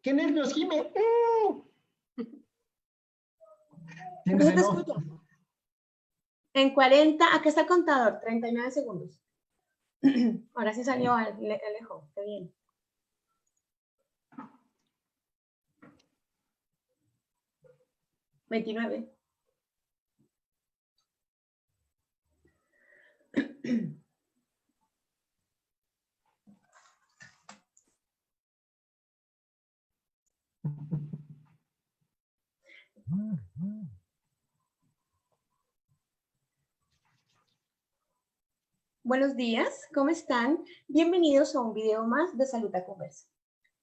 ¡Qué nervios, Jime! No ¿Tienes se te reloj? escucha. En 40, acá está el contador, 39 segundos. Ahora sí salió Alejo, qué bien. ¿29? Buenos días, ¿cómo están? Bienvenidos a un video más de Saluta Conversa.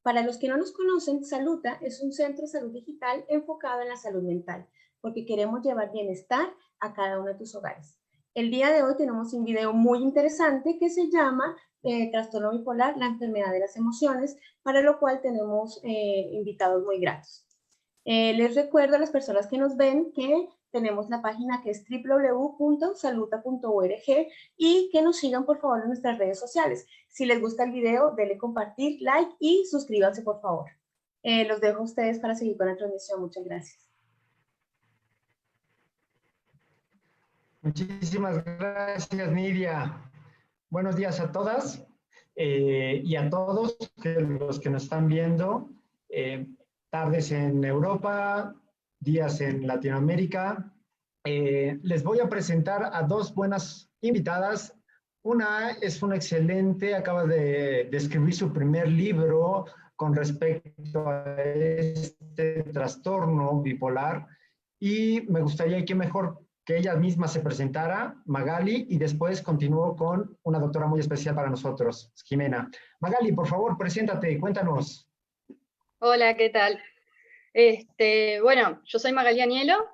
Para los que no nos conocen, Saluta es un centro de salud digital enfocado en la salud mental, porque queremos llevar bienestar a cada uno de tus hogares. El día de hoy tenemos un video muy interesante que se llama Trastorno bipolar, la enfermedad de las emociones, para lo cual tenemos invitados muy gratos. Les recuerdo a las personas que nos ven que tenemos la página que es www.saluta.org y que nos sigan por favor en nuestras redes sociales. Si les gusta el video, denle compartir, like y suscríbanse por favor. Los dejo a ustedes para seguir con la transmisión. Muchas gracias. Muchísimas gracias, Nidia. Buenos días a todas y a todos los que nos están viendo. Tardes en Europa, días en Latinoamérica. Les voy a presentar a dos buenas invitadas. Una es una excelente, acaba de escribir su primer libro con respecto a este trastorno bipolar y me gustaría que mejor que ella misma se presentara, Magali, y después continúo con una doctora muy especial para nosotros, Jimena. Magali, por favor, preséntate, cuéntanos. Hola, ¿qué tal? Bueno, yo soy Magali Anielo,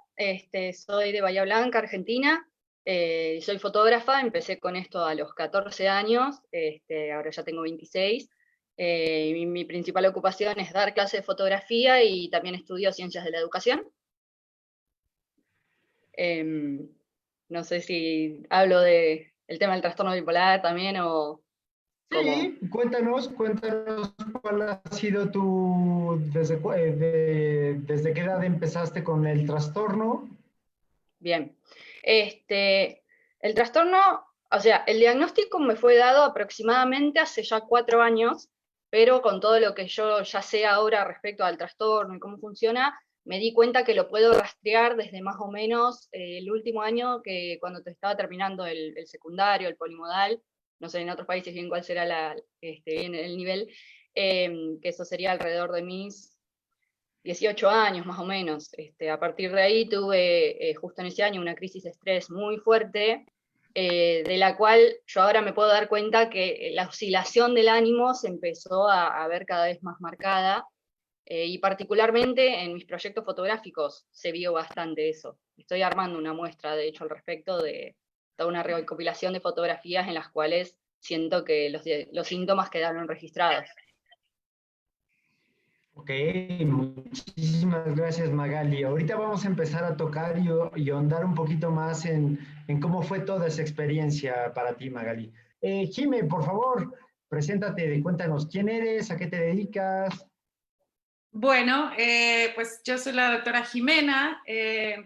soy de Bahía Blanca, Argentina, soy fotógrafa, empecé con esto a los 14 años, ahora ya tengo 26. Mi principal ocupación es dar clases de fotografía y también estudio ciencias de la educación. No sé si hablo del tema del trastorno bipolar también o... Sí, cuéntanos cuál ha sido desde qué edad empezaste con el trastorno. Bien, el trastorno, o sea, el diagnóstico me fue dado aproximadamente hace ya 4 años, pero con todo lo que yo ya sé ahora respecto al trastorno y cómo funciona, me di cuenta que lo puedo rastrear desde más o menos el último año, que cuando te estaba terminando el secundario, el polimodal, no sé en otros países bien cuál será bien el nivel, que eso sería alrededor de mis 18 años más o menos. A partir de ahí tuve justo en ese año una crisis de estrés muy fuerte, de la cual yo ahora me puedo dar cuenta que la oscilación del ánimo se empezó a ver cada vez más marcada, y particularmente en mis proyectos fotográficos se vio bastante eso. Estoy armando una muestra, de hecho, al respecto de toda una recopilación de fotografías en las cuales siento que los síntomas quedaron registrados. Ok, muchísimas gracias, Magali. Ahorita vamos a empezar a tocar y ahondar un poquito más en cómo fue toda esa experiencia para ti, Magali. Jime, por favor, preséntate y cuéntanos quién eres, a qué te dedicas. Bueno, pues yo soy la doctora Jimena,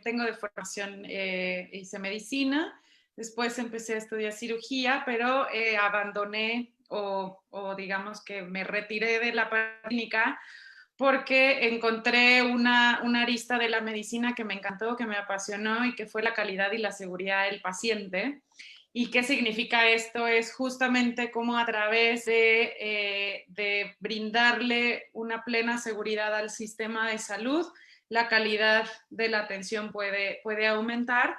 tengo de formación, hice medicina, después empecé a estudiar cirugía, pero abandoné o digamos que me retiré de la clínica porque encontré una arista de la medicina que me encantó, que me apasionó y que fue la calidad y la seguridad del paciente. ¿Y qué significa esto? Es justamente cómo a través de brindarle una plena seguridad al sistema de salud, la calidad de la atención puede aumentar.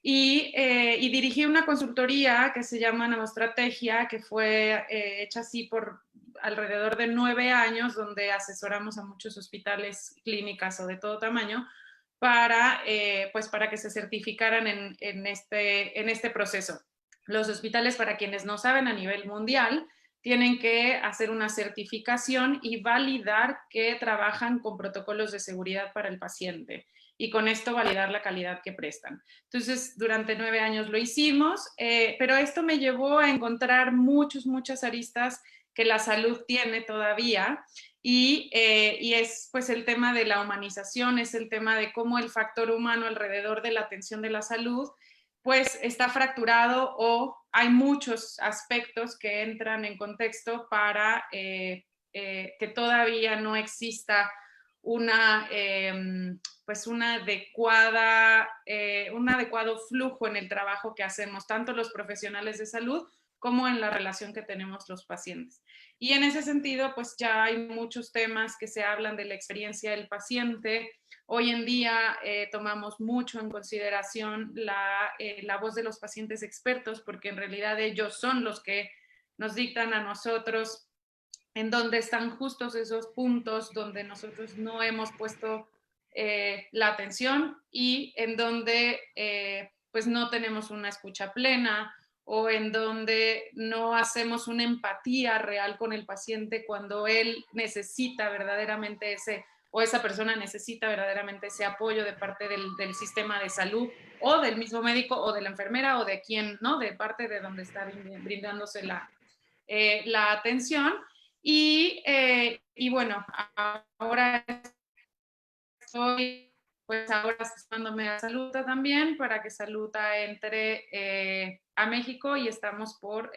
Y dirigí una consultoría que se llama Nanostrategia, que fue hecha así por alrededor de 9 años, donde asesoramos a muchos hospitales, clínicas o de todo tamaño, para que se certificaran en este proceso. Los hospitales, para quienes no saben, a nivel mundial, tienen que hacer una certificación y validar que trabajan con protocolos de seguridad para el paciente y con esto validar la calidad que prestan. Entonces, durante 9 años lo hicimos, pero esto me llevó a encontrar muchas aristas que la salud tiene todavía, y es pues el tema de la humanización, es el tema de cómo el factor humano alrededor de la atención de la salud pues está fracturado, o hay muchos aspectos que entran en contexto para que todavía no exista una, pues un adecuado flujo en el trabajo que hacemos, tanto los profesionales de salud como en la relación que tenemos los pacientes. Y en ese sentido, pues ya hay muchos temas que se hablan de la experiencia del paciente. Hoy en día tomamos mucho en consideración la voz de los pacientes expertos, porque en realidad ellos son los que nos dictan a nosotros en dónde están justos esos puntos donde nosotros no hemos puesto la atención, y en donde pues no tenemos una escucha plena, o en donde no hacemos una empatía real con el paciente cuando él necesita verdaderamente o esa persona necesita verdaderamente ese apoyo de parte del sistema de salud, o del mismo médico, o de la enfermera, o de quien, ¿no? De parte de donde está brindándose la atención. Y bueno, ahora estoy pues ahora asesorándome a Saluta también, para que Saluta entre a México, y estamos por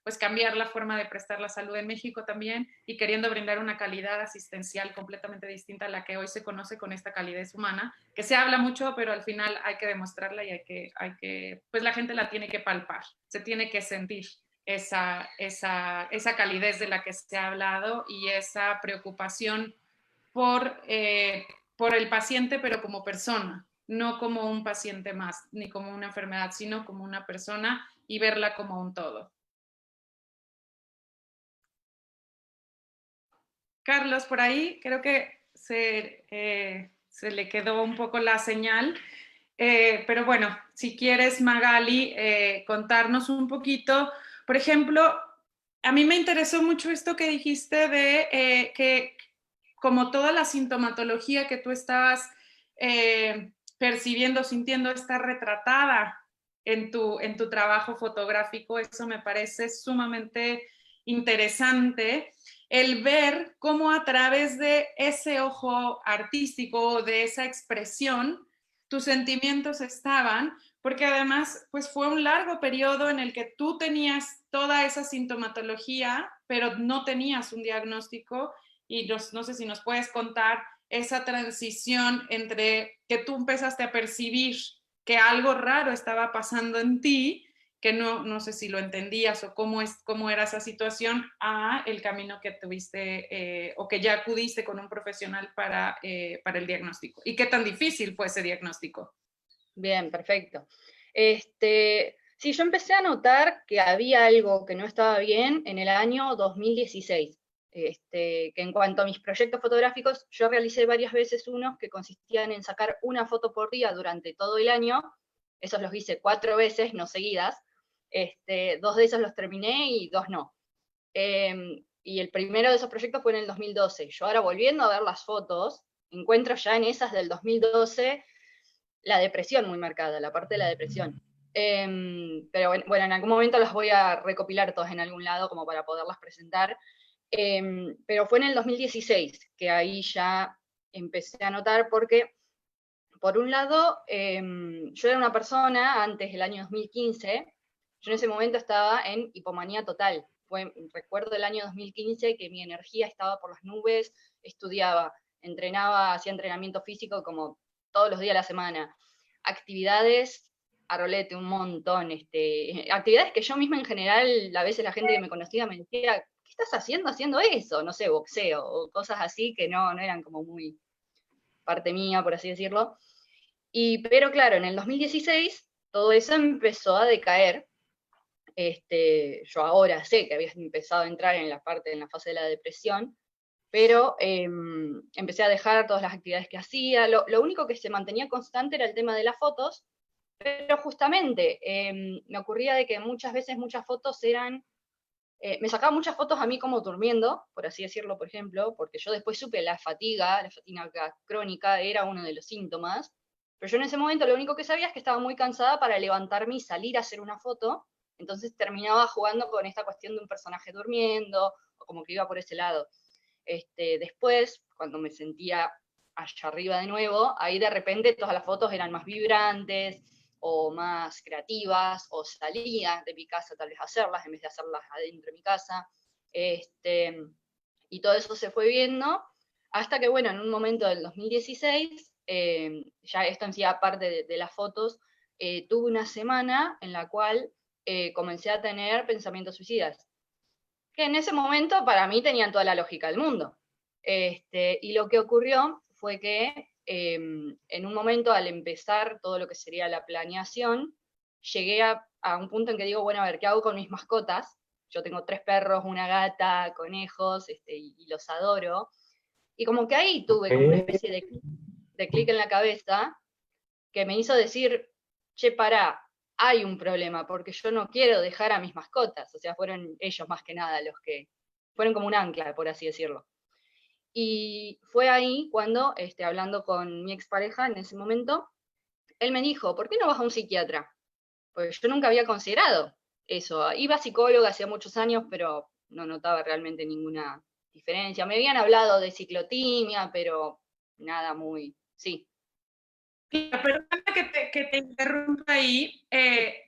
pues cambiar la forma de prestar la salud en México también, y queriendo brindar una calidad asistencial completamente distinta a la que hoy se conoce con esta calidez humana, que se habla mucho, pero al final hay que demostrarla, y hay que pues la gente la tiene que palpar, se tiene que sentir esa calidez de la que se ha hablado, y esa preocupación por el paciente, pero como persona, no como un paciente más, ni como una enfermedad, sino como una persona, y verla como un todo. Carlos, por ahí creo que se le quedó un poco la señal, pero bueno, si quieres, Magali, contarnos un poquito. Por ejemplo, a mí me interesó mucho esto que dijiste de que como toda la sintomatología que tú estabas percibiendo, sintiendo, está retratada en tu trabajo fotográfico. Eso me parece sumamente interesante, el ver cómo a través de ese ojo artístico, de esa expresión, tus sentimientos estaban, porque además pues fue un largo periodo en el que tú tenías toda esa sintomatología, pero no tenías un diagnóstico, y no sé si nos puedes contar esa transición entre que tú empezaste a percibir que algo raro estaba pasando en ti, que no sé si lo entendías o cómo era esa situación, a el camino que tuviste o que ya acudiste con un profesional para el diagnóstico. ¿Y qué tan difícil fue ese diagnóstico? Bien, perfecto. Sí, yo empecé a notar que había algo que no estaba bien en el año 2016. Que en cuanto a mis proyectos fotográficos, yo realicé varias veces unos que consistían en sacar una foto por día durante todo el año. Esos los hice 4 veces, no seguidas. 2 de esos los terminé y 2 no. Y el primero de esos proyectos fue en el 2012. Yo ahora, volviendo a ver las fotos, encuentro ya en esas del 2012 la depresión muy marcada, la parte de la depresión. Pero bueno, en algún momento las voy a recopilar todas en algún lado como para poderlas presentar. Pero fue en el 2016 que ahí ya empecé a notar, porque por un lado yo era una persona, antes del año 2015, yo en ese momento estaba en hipomanía total. Recuerdo el año 2015 que mi energía estaba por las nubes, estudiaba, entrenaba, hacía entrenamiento físico como todos los días de la semana, actividades a rolete, un montón, actividades que yo misma en general, a veces la gente que me conocía me decía, ¿qué estás haciendo eso? No sé, boxeo, o cosas así que no eran como muy parte mía, por así decirlo. Pero claro, en el 2016 todo eso empezó a decaer. Yo ahora sé que había empezado a entrar en la fase de la depresión, pero empecé a dejar todas las actividades que hacía. Lo único que se mantenía constante era el tema de las fotos, pero justamente me ocurría de que muchas veces muchas fotos eran... me sacaba muchas fotos a mí como durmiendo, por así decirlo, por ejemplo, porque yo después supe la fatiga crónica era uno de los síntomas, pero yo en ese momento lo único que sabía es que estaba muy cansada para levantarme y salir a hacer una foto, Entonces terminaba jugando con esta cuestión de un personaje durmiendo, o como que iba por ese lado. Después, cuando me sentía allá arriba de nuevo, ahí de repente todas las fotos eran más vibrantes, o más creativas, o salía de mi casa tal vez a hacerlas, en vez de hacerlas adentro de mi casa. Y todo eso se fue viendo, hasta que, bueno, en un momento del 2016, ya esto en sí, aparte de las fotos, tuve una semana en la cual comencé a tener pensamientos suicidas, que en ese momento para mí tenían toda la lógica del mundo. Y lo que ocurrió fue que en un momento, al empezar todo lo que sería la planeación, llegué a un punto en que digo, bueno, a ver, ¿qué hago con mis mascotas? Yo tengo 3 perros, una gata, conejos, y los adoro. Y como que ahí tuve como una especie de clic en la cabeza que me hizo decir, che, pará, hay un problema, porque yo no quiero dejar a mis mascotas. O sea, fueron ellos más que nada los que fueron como un ancla, por así decirlo. Y fue ahí cuando, hablando con mi expareja en ese momento, él me dijo, ¿por qué no vas a un psiquiatra? Porque yo nunca había considerado eso. Iba a psicóloga hacía muchos años, pero no notaba realmente ninguna diferencia. Me habían hablado de ciclotimia, pero nada muy... Sí. Perdona que te interrumpa ahí.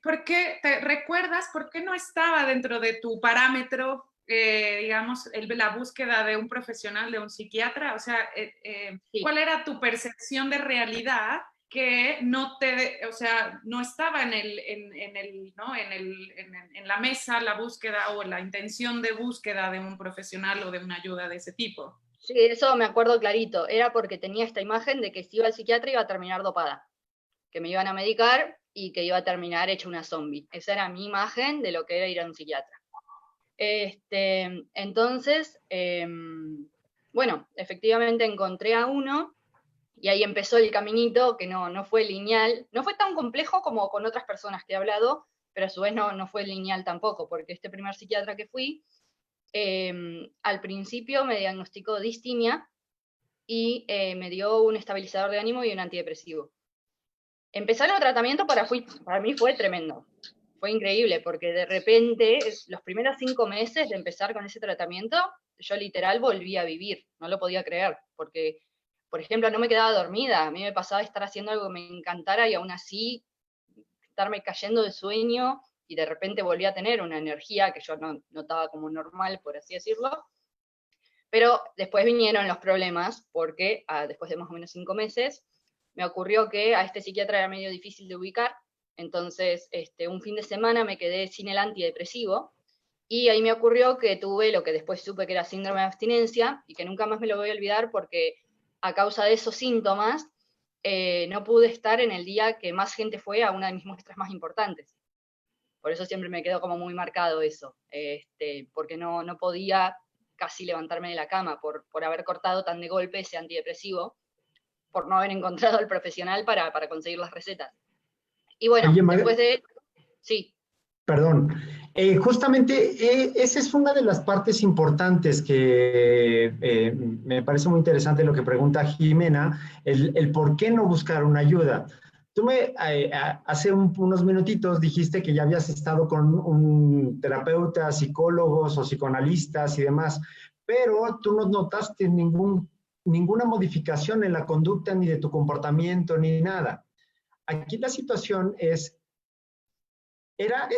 ¿Por qué te recuerdas por qué no estaba dentro de tu parámetro, digamos, la búsqueda de un profesional, de un psiquiatra? O sea, Sí. ¿cuál era tu percepción de realidad que no te, o sea, no estaba en la mesa la búsqueda o la intención de búsqueda de un profesional o de una ayuda de ese tipo? Sí, eso me acuerdo clarito. Era porque tenía esta imagen de que si iba al psiquiatra iba a terminar dopada, que me iban a medicar y que iba a terminar hecha una zombie. Esa era mi imagen de lo que era ir a un psiquiatra. Entonces, bueno, efectivamente encontré a uno y ahí empezó el caminito que no fue lineal, no fue tan complejo como con otras personas que he hablado, pero a su vez no fue lineal tampoco, porque este primer psiquiatra que fui, al principio me diagnosticó distimia y me dio un estabilizador de ánimo y un antidepresivo. Empezar el tratamiento para mí fue tremendo, fue increíble, porque de repente, los primeros 5 meses de empezar con ese tratamiento, yo literal volví a vivir, no lo podía creer, porque, por ejemplo, no me quedaba dormida, a mí me pasaba estar haciendo algo que me encantara y aún así estarme cayendo de sueño y de repente volví a tener una energía que yo no notaba como normal, por así decirlo. Pero después vinieron los problemas, porque después de más o menos 5 meses, me ocurrió que a este psiquiatra era medio difícil de ubicar, entonces un fin de semana me quedé sin el antidepresivo, y ahí me ocurrió que tuve lo que después supe que era síndrome de abstinencia, y que nunca más me lo voy a olvidar porque a causa de esos síntomas, no pude estar en el día que más gente fue a una de mis muestras más importantes. Por eso siempre me quedó como muy marcado eso, porque no podía casi levantarme de la cama por haber cortado tan de golpe ese antidepresivo, por no haber encontrado al profesional para conseguir las recetas. Y bueno, Oye, después de... Sí. Perdón. Justamente esa es una de las partes importantes que me parece muy interesante lo que pregunta Jimena, el por qué no buscar una ayuda. Tú hace unos minutitos dijiste que ya habías estado con un terapeuta, psicólogos o psicoanalistas y demás, pero tú no notaste ninguna modificación en la conducta ni de tu comportamiento ni nada. Aquí la situación es era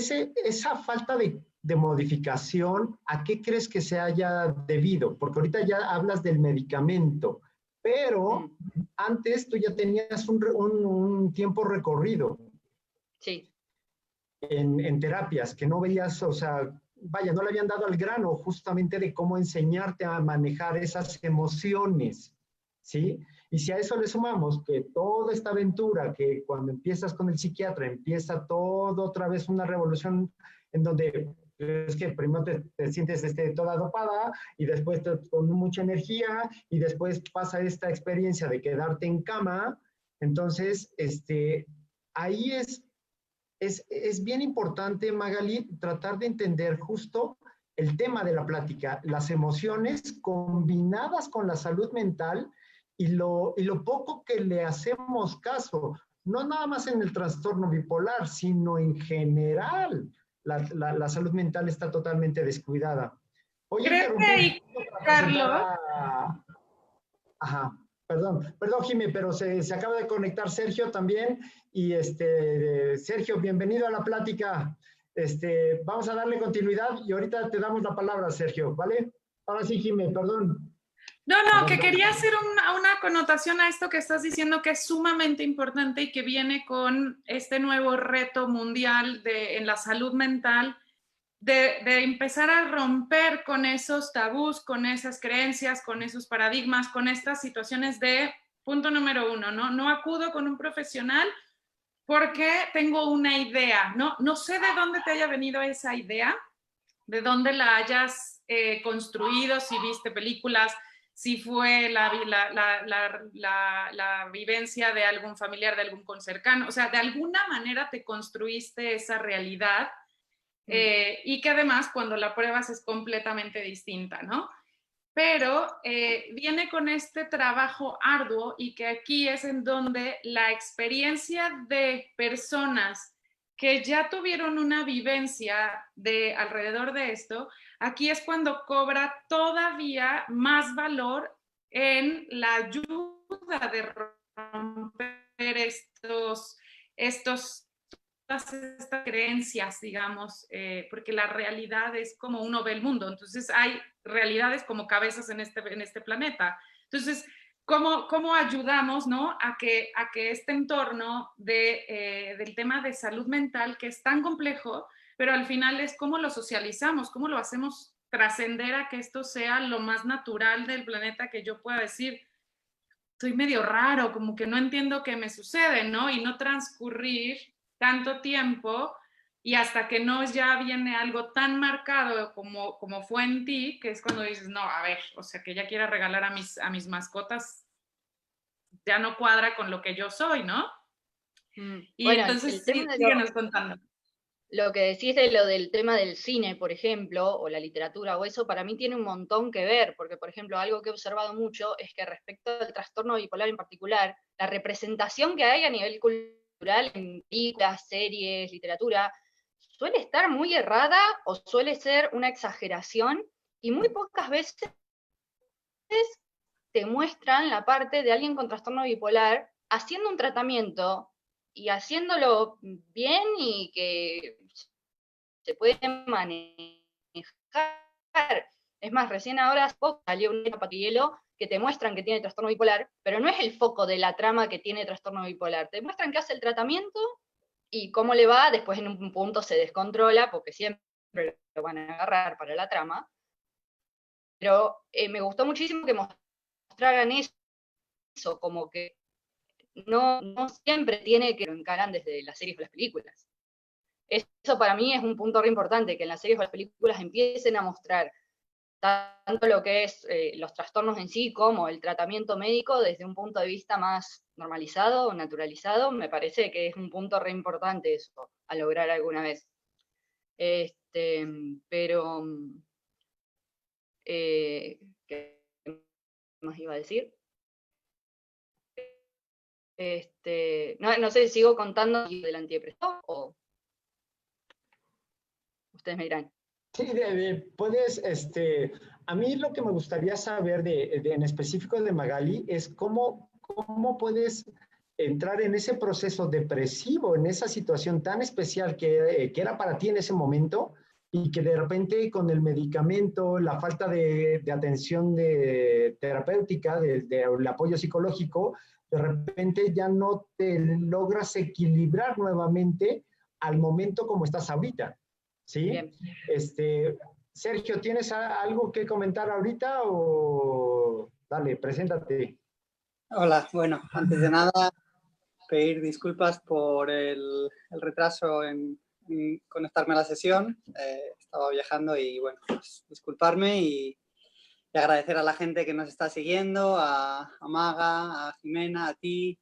esa falta de modificación, ¿a qué crees que se haya debido? Porque ahorita ya hablas del medicamento, pero antes tú ya tenías un tiempo recorrido. Sí. En terapias, que no veías, o sea, vaya, no le habían dado al grano justamente de cómo enseñarte a manejar esas emociones, ¿sí? Y si a eso le sumamos que toda esta aventura, que cuando empiezas con el psiquiatra, empieza todo otra vez una revolución en donde es que primero te sientes toda dopada y después con mucha energía y después pasa esta experiencia de quedarte en cama, entonces, ahí es bien importante, Magali, tratar de entender justo el tema de la plática, las emociones combinadas con la salud mental y lo poco que le hacemos caso, no nada más en el trastorno bipolar, sino en general. la salud mental está totalmente descuidada. Voy a Creo que ahí, Carlos. Ajá, perdón, Jimé, pero se acaba de conectar Sergio también. Y Sergio, bienvenido a la plática. Vamos a darle continuidad y ahorita te damos la palabra, Sergio, ¿vale? Ahora sí, Jimé, perdón. No, que quería hacer una connotación a esto que estás diciendo, que es sumamente importante y que viene con este nuevo reto mundial en la salud mental, de empezar a romper con esos tabús, con esas creencias, con esos paradigmas, con estas situaciones de, punto número 1, no acudo con un profesional porque tengo una idea, no sé de dónde te haya venido esa idea, de dónde la hayas construido, si viste películas, si fue la vivencia de algún familiar, de algún concercano, o sea, de alguna manera te construiste esa realidad y que además cuando la pruebas es completamente distinta, ¿no? Pero viene con este trabajo arduo y que aquí es en donde la experiencia de personas que ya tuvieron una vivencia de alrededor de esto, aquí es cuando cobra todavía más valor en la ayuda de romper todas estas creencias, digamos, porque la realidad es como uno ve el mundo, entonces hay realidades como cabezas en este planeta. Entonces, ¿cómo ayudamos, ¿no? a que este entorno del tema de salud mental, que es tan complejo, pero al final es cómo lo socializamos, cómo lo hacemos trascender a que esto sea lo más natural del planeta, que yo pueda decir, estoy medio raro, como que no entiendo qué me sucede, ¿no? Y no transcurrir tanto tiempo y hasta que no ya viene algo tan marcado como fue en ti, que es cuando dices, no, a ver, o sea, que ya quiera regalar a mis mascotas, ya no cuadra con lo que yo soy, ¿no? Y bueno, entonces, síguenos contando. Lo que decís de lo del tema del cine, por ejemplo, o la literatura o eso, para mí tiene un montón que ver, porque, por ejemplo, algo que he observado mucho es que respecto al trastorno bipolar en particular, la representación que hay a nivel cultural en películas, series, literatura, suele estar muy errada o suele ser una exageración y muy pocas veces te muestran la parte de alguien con trastorno bipolar haciendo un tratamiento y haciéndolo bien y que se puede manejar. Es más, recién ahora salió un hielo que te muestran que tiene trastorno bipolar, pero no es el foco de la trama que tiene trastorno bipolar. Te muestran que hace el tratamiento y cómo le va, después en un punto se descontrola, porque siempre lo van a agarrar para la trama. Pero me gustó muchísimo que mostraran eso, como que no siempre tiene que lo encaran desde las series o las películas. Eso para mí es un punto re importante, que en las series o las películas empiecen a mostrar tanto lo que es los trastornos en sí como el tratamiento médico desde un punto de vista más normalizado o naturalizado. Me parece que es un punto re importante eso, a lograr alguna vez. Pero, ¿qué más iba a decir? No sé si sigo contando del antidepresivo o ustedes me dirán. Sí, puedes, a mí lo que me gustaría saber en específico de Magali es cómo puedes entrar en ese proceso depresivo, en esa situación tan especial que era para ti en ese momento y que de repente con el medicamento, la falta de atención terapéutica, del apoyo psicológico, de repente ya no te logras equilibrar nuevamente al momento como estás ahorita. ¿Sí? Bien. Sergio, ¿tienes algo que comentar ahorita o dale, preséntate? Hola, bueno, antes de nada, pedir disculpas por el retraso en conectarme a la sesión. Estaba viajando y bueno, pues, disculparme y agradecer a la gente que nos está siguiendo, a Maga, a Jimena, a ti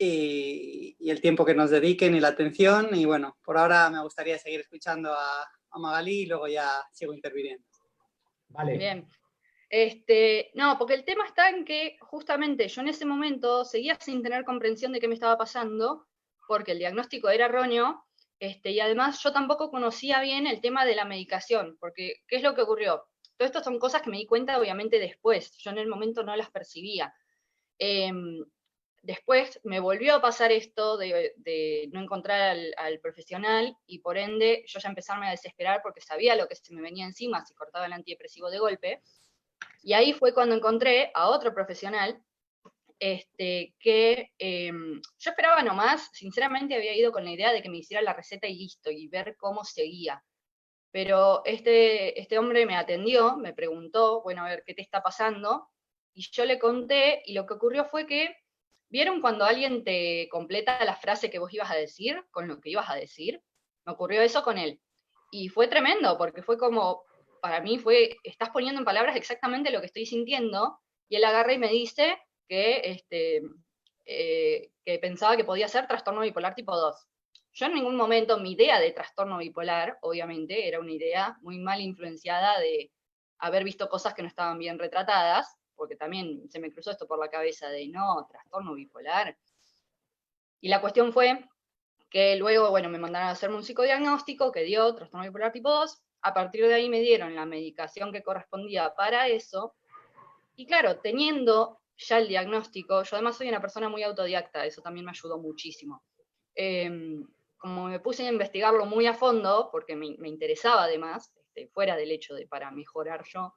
y el tiempo que nos dediquen y la atención. Y bueno, por ahora me gustaría seguir escuchando a Magali y luego ya sigo interviniendo. Vale. Bien. No, porque el tema está en que justamente yo en ese momento seguía sin tener comprensión de qué me estaba pasando, porque el diagnóstico era erróneo, Y además yo tampoco conocía bien el tema de la medicación, porque ¿qué es lo que ocurrió? Todo esto son cosas que me di cuenta obviamente después, yo en el momento no las percibía. Después me volvió a pasar esto de no encontrar al profesional y por ende yo ya empezarme a desesperar porque sabía lo que se me venía encima si cortaba el antidepresivo de golpe. Y ahí fue cuando encontré a otro profesional que yo esperaba nomás, sinceramente había ido con la idea de que me hiciera la receta y listo, y ver cómo seguía. Pero este hombre me atendió, me preguntó, bueno, a ver, ¿qué te está pasando? Y yo le conté, y lo que ocurrió fue que, ¿vieron cuando alguien te completa la frase que vos ibas a decir con lo que ibas a decir? Me ocurrió eso con él. Y fue tremendo, porque fue como, para mí fue, estás poniendo en palabras exactamente lo que estoy sintiendo, y él agarra y me dice que pensaba que podía ser trastorno bipolar tipo 2. Yo en ningún momento, mi idea de trastorno bipolar, obviamente, era una idea muy mal influenciada de haber visto cosas que no estaban bien retratadas, porque también se me cruzó esto por la cabeza de, no, trastorno bipolar. Y la cuestión fue que luego, bueno, me mandaron a hacerme un psicodiagnóstico que dio trastorno bipolar tipo 2, a partir de ahí me dieron la medicación que correspondía para eso, y claro, teniendo ya el diagnóstico, yo además soy una persona muy autodidacta, eso también me ayudó muchísimo. Como me puse a investigarlo muy a fondo, porque me interesaba además, fuera del hecho de para mejorar yo,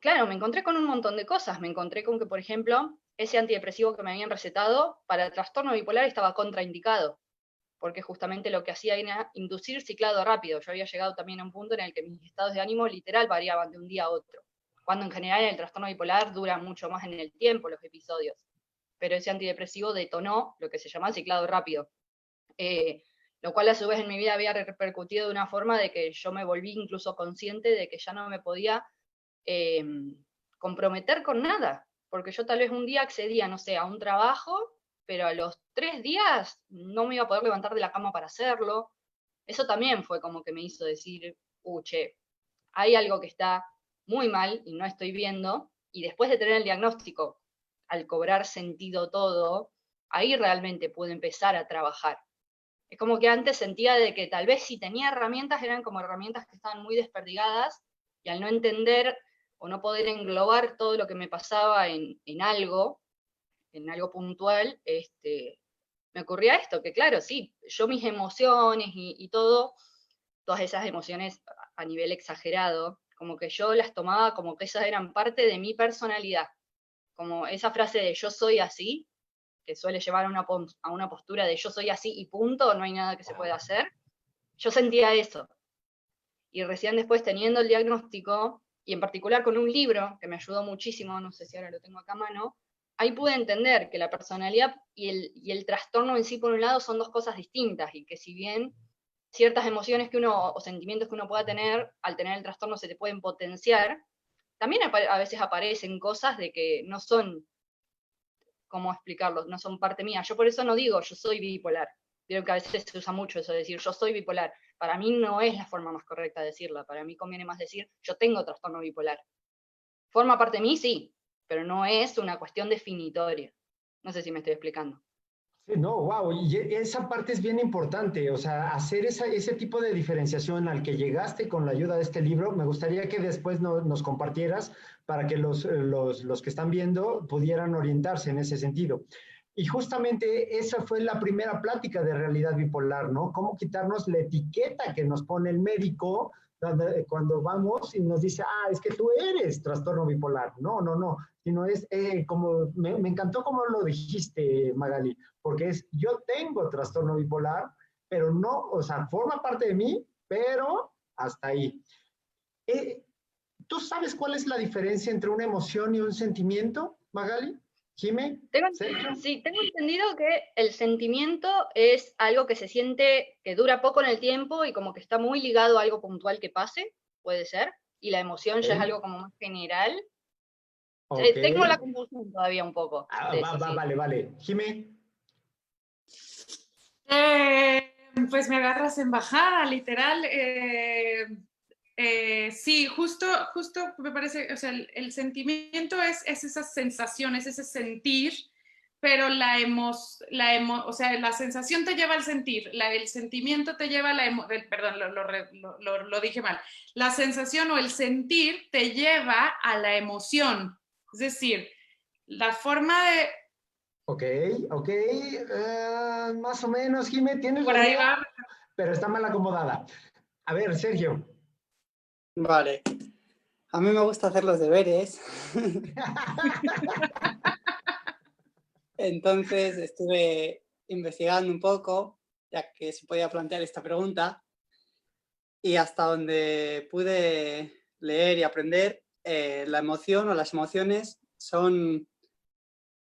claro, me encontré con un montón de cosas. Me encontré con que, por ejemplo, ese antidepresivo que me habían recetado para el trastorno bipolar estaba contraindicado, porque justamente lo que hacía era inducir ciclado rápido. Yo había llegado también a un punto en el que mis estados de ánimo literal variaban de un día a otro, cuando en general en el trastorno bipolar dura mucho más en el tiempo los episodios. Pero ese antidepresivo detonó lo que se llama ciclado rápido. Lo cual a su vez en mi vida había repercutido de una forma de que yo me volví incluso consciente de que ya no me podía comprometer con nada, porque yo tal vez un día accedía, no sé, a un trabajo, pero a los 3 días no me iba a poder levantar de la cama para hacerlo. Eso también fue como que me hizo decir, che, hay algo que está muy mal y no estoy viendo, y después de tener el diagnóstico, al cobrar sentido todo, ahí realmente pude empezar a trabajar. Es como que antes sentía de que tal vez si tenía herramientas eran como herramientas que estaban muy desperdigadas y al no entender o no poder englobar todo lo que me pasaba en algo puntual, me ocurría esto, que claro, sí, yo mis emociones y todo, todas esas emociones a nivel exagerado, como que yo las tomaba como que esas eran parte de mi personalidad, como esa frase de yo soy así, que suele llevar a una postura de yo soy así y punto, no hay nada que se pueda hacer, yo sentía eso. Y recién después teniendo el diagnóstico, y en particular con un libro que me ayudó muchísimo, no sé si ahora lo tengo acá a mano, ahí pude entender que la personalidad y el trastorno en sí por un lado son dos cosas distintas, y que si bien ciertas emociones que uno, o sentimientos que uno pueda tener, al tener el trastorno se te pueden potenciar, también a veces aparecen cosas de que no son, ¿cómo explicarlo? No son parte mía. Yo por eso no digo yo soy bipolar. Creo que a veces se usa mucho eso de decir yo soy bipolar. Para mí no es la forma más correcta de decirla. Para mí conviene más decir yo tengo trastorno bipolar. ¿Forma parte de mí? Sí, pero no es una cuestión definitoria. No sé si me estoy explicando. Sí, no, wow, y esa parte es bien importante, o sea, hacer ese tipo de diferenciación al que llegaste con la ayuda de este libro, me gustaría que después nos compartieras para que los que están viendo pudieran orientarse en ese sentido. Y justamente esa fue la primera plática de realidad bipolar, ¿no? Cómo quitarnos la etiqueta que nos pone el médico cuando vamos y nos dice, es que tú eres trastorno bipolar. No, no, no, sino es como, me encantó como lo dijiste, Magali, porque es, yo tengo trastorno bipolar, pero no, o sea, forma parte de mí, pero hasta ahí. ¿Tú sabes cuál es la diferencia entre una emoción y un sentimiento, Magali? Jime, Sergio. Sí, tengo entendido que el sentimiento es algo que se siente, que dura poco en el tiempo y como que está muy ligado a algo puntual que pase, puede ser, y la emoción ya es algo como más general. Okay. Tengo la confusión todavía un poco. Sí. Vale. Jime. Pues me agarras en bajada, literal. Sí, justo me parece, o sea, el sentimiento es esa sensación, es ese sentir pero o sea, la sensación te lleva al sentir, el sentimiento te lleva a la emoción, perdón, lo dije mal, la sensación o el sentir te lleva a la emoción, es decir, la forma de... Ok, más o menos, Jimé, tienes Por la ahí idea, va. pero está mal acomodada. A ver, Sergio. Vale. A mí me gusta hacer los deberes. Entonces estuve investigando un poco, ya que se podía plantear esta pregunta, y hasta donde pude leer y aprender, la emoción o las emociones son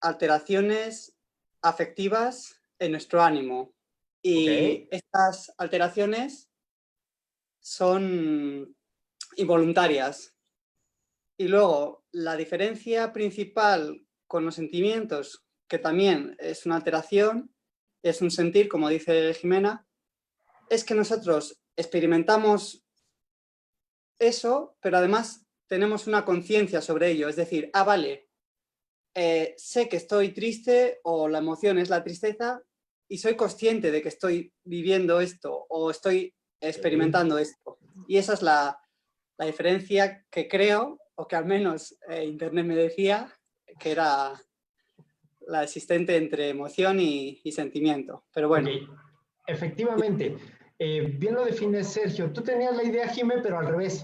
alteraciones afectivas en nuestro ánimo. Y estas alteraciones son involuntarias. Y luego, la diferencia principal con los sentimientos, que también es una alteración, es un sentir, como dice Jimena, es que nosotros experimentamos eso, pero además tenemos una conciencia sobre ello. Es decir, vale, sé que estoy triste o la emoción es la tristeza y soy consciente de que estoy viviendo esto o estoy experimentando esto. Y esa es la diferencia que creo, o que al menos Internet me decía, que era la existente entre emoción y sentimiento. Pero bueno. Okay. Efectivamente, bien lo define Sergio. Tú tenías la idea, Jimé, pero al revés.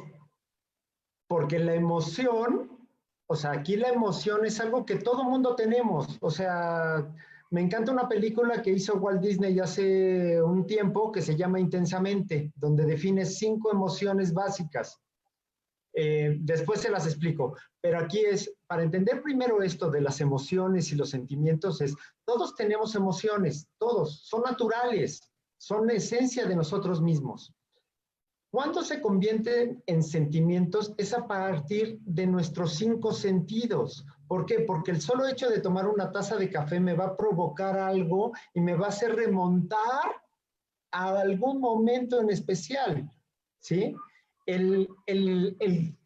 Porque la emoción, o sea, aquí la emoción es algo que todo mundo tenemos. O sea, me encanta una película que hizo Walt Disney hace un tiempo que se llama Intensamente, donde define 5 emociones básicas. Después se las explico, pero aquí es, para entender primero esto de las emociones y los sentimientos, es, todos tenemos emociones, todos, son naturales, son esencia de nosotros mismos. ¿Cuándo se convierten en sentimientos? Es a partir de nuestros 5 sentidos. ¿Por qué? Porque el solo hecho de tomar una taza de café me va a provocar algo y me va a hacer remontar a algún momento en especial, ¿sí? El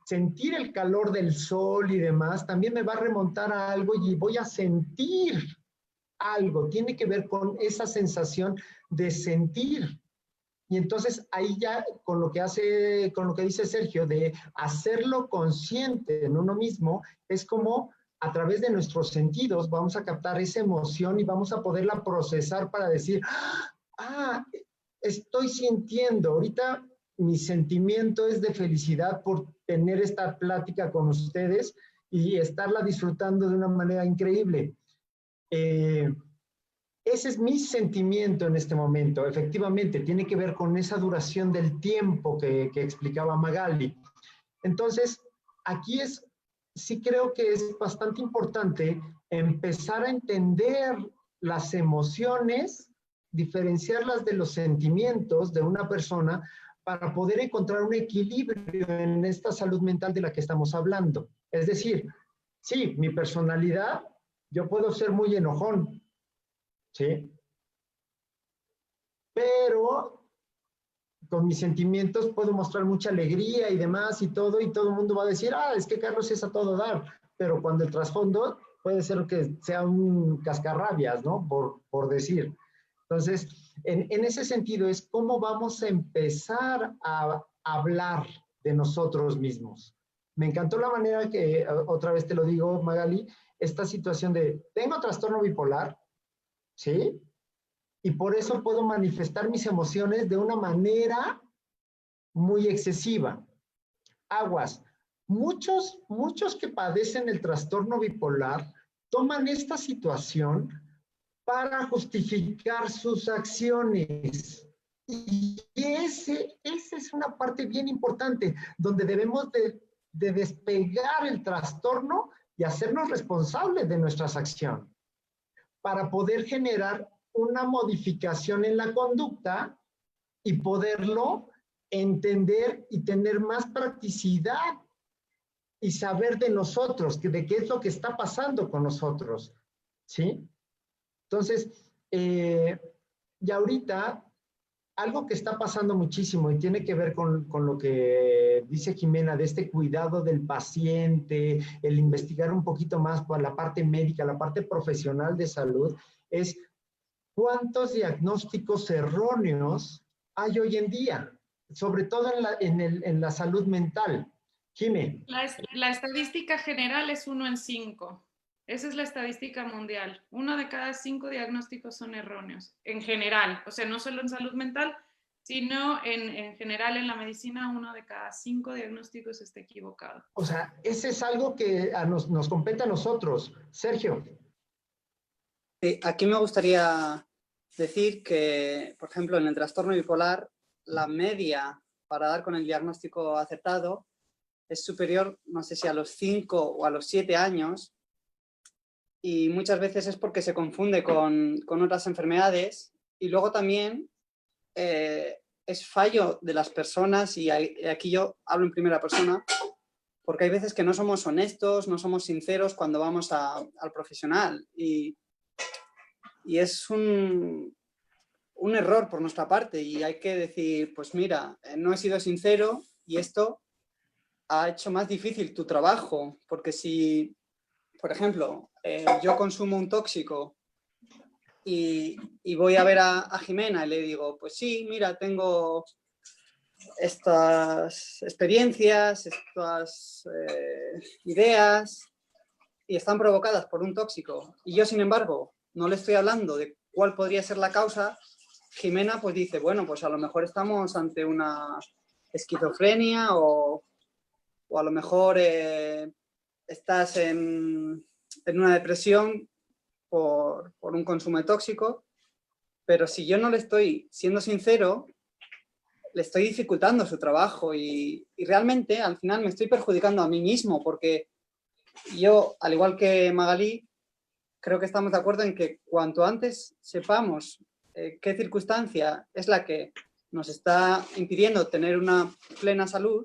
sentir el calor del sol y demás también me va a remontar a algo y voy a sentir algo. Tiene que ver con esa sensación de sentir. Y entonces ahí ya con lo que dice Sergio, de hacerlo consciente en uno mismo, es como a través de nuestros sentidos vamos a captar esa emoción y vamos a poderla procesar para decir, estoy sintiendo, ahorita mi sentimiento es de felicidad por tener esta plática con ustedes y estarla disfrutando de una manera increíble. Ese es mi sentimiento en este momento. Efectivamente, tiene que ver con esa duración del tiempo que explicaba Magali. Entonces, aquí sí creo que es bastante importante empezar a entender las emociones, diferenciarlas de los sentimientos de una persona para poder encontrar un equilibrio en esta salud mental de la que estamos hablando. Es decir, sí, mi personalidad, yo puedo ser muy enojón, ¿sí? Pero con mis sentimientos puedo mostrar mucha alegría y demás y todo el mundo va a decir, es que Carlos es a todo dar, pero cuando el trasfondo puede ser que sea un cascarrabias, ¿no? Por decir. Entonces, en ese sentido es cómo vamos a empezar a hablar de nosotros mismos. Me encantó la manera que, otra vez te lo digo, Magali, esta situación de, tengo trastorno bipolar, ¿sí? Y por eso puedo manifestar mis emociones de una manera muy excesiva. Aguas. Muchos que padecen el trastorno bipolar toman esta situación para justificar sus acciones. Y esa es una parte bien importante, donde debemos de despegar el trastorno y hacernos responsables de nuestras acciones, para poder generar una modificación en la conducta y poderlo entender y tener más practicidad y saber de nosotros, de qué es lo que está pasando con nosotros, ¿sí? Entonces, y ahorita algo que está pasando muchísimo y tiene que ver con lo que dice Jimena, de este cuidado del paciente, el investigar un poquito más por la parte médica, la parte profesional de salud, es cuántos diagnósticos erróneos hay hoy en día, sobre todo en la salud mental. Jimé. La estadística general es 1 en 5. Esa es la estadística mundial. 1 de cada 5 diagnósticos son erróneos, en general. O sea, no solo en salud mental, sino en general en la medicina, 1 de cada 5 diagnósticos está equivocado. O sea, ese es algo que nos compete a nosotros. Sergio. Aquí me gustaría decir que, por ejemplo, en el trastorno bipolar, la media para dar con el diagnóstico acertado es superior, no sé si a los 5 o a los 7 años, y muchas veces es porque se confunde con otras enfermedades, y luego también es fallo de las personas, y aquí yo hablo en primera persona, porque hay veces que no somos honestos, no somos sinceros cuando vamos al profesional, y es un error por nuestra parte, y hay que decir, pues mira, no he sido sincero, y esto ha hecho más difícil tu trabajo, porque si, por ejemplo, yo consumo un tóxico y voy a ver a Jimena y le digo, pues sí, mira, tengo estas experiencias, estas ideas, y están provocadas por un tóxico, y yo, sin embargo, no le estoy hablando de cuál podría ser la causa, Jimena pues dice, bueno, pues a lo mejor estamos ante una esquizofrenia o a lo mejor estás en una depresión por un consumo tóxico, pero si yo no le estoy siendo sincero, le estoy dificultando su trabajo, y realmente al final me estoy perjudicando a mí mismo, porque yo, al igual que Magalí, creo que estamos de acuerdo en que cuanto antes sepamos qué circunstancia es la que nos está impidiendo tener una plena salud,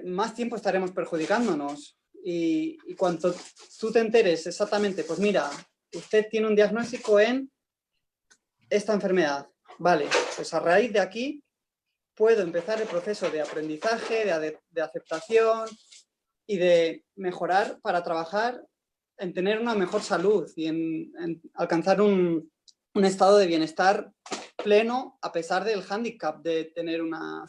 más tiempo estaremos perjudicándonos. Y cuando tú te enteres exactamente, pues mira, usted tiene un diagnóstico en esta enfermedad. Vale, pues a raíz de aquí puedo empezar el proceso de aprendizaje, de aceptación y de mejorar para trabajar en tener una mejor salud y en alcanzar un estado de bienestar pleno a pesar del hándicap de tener una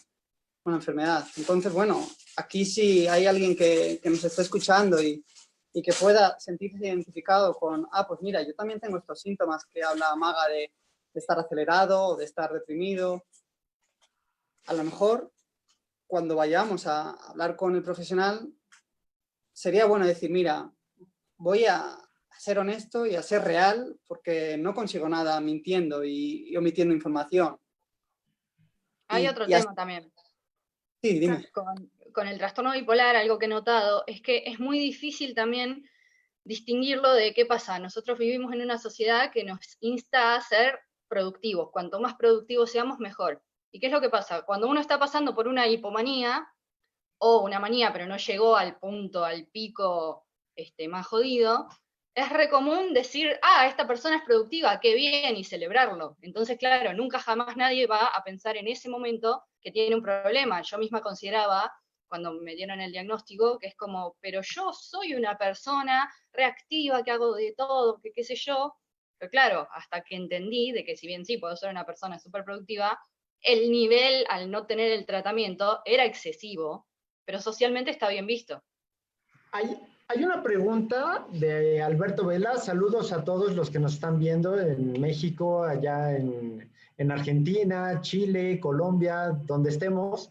enfermedad. Entonces, bueno, aquí si hay alguien que nos está escuchando y que pueda sentirse identificado con, pues mira, yo también tengo estos síntomas que habla Maga de estar acelerado o de estar deprimido. A lo mejor, cuando vayamos a hablar con el profesional, sería bueno decir, mira, voy a ser honesto y a ser real porque no consigo nada mintiendo y omitiendo información. Hay otro tema también. Sí, dime. Con el trastorno bipolar, algo que he notado es que es muy difícil también distinguirlo de qué pasa. Nosotros vivimos en una sociedad que nos insta a ser productivos. Cuanto más productivos seamos, mejor. ¿Y qué es lo que pasa? Cuando uno está pasando por una hipomanía o una manía, pero no llegó al punto, al pico más jodido, es re común decir, esta persona es productiva, qué bien, y celebrarlo. Entonces, claro, nunca jamás nadie va a pensar en ese momento que tiene un problema. Yo misma consideraba, cuando me dieron el diagnóstico, que es como, pero yo soy una persona reactiva, que hago de todo, que qué sé yo. Pero claro, hasta que entendí de que si bien sí puedo ser una persona súper productiva, el nivel, al no tener el tratamiento, era excesivo, pero socialmente está bien visto. Hay una pregunta de Alberto Vela. Saludos a todos los que nos están viendo en México, allá en Argentina, Chile, Colombia, donde estemos.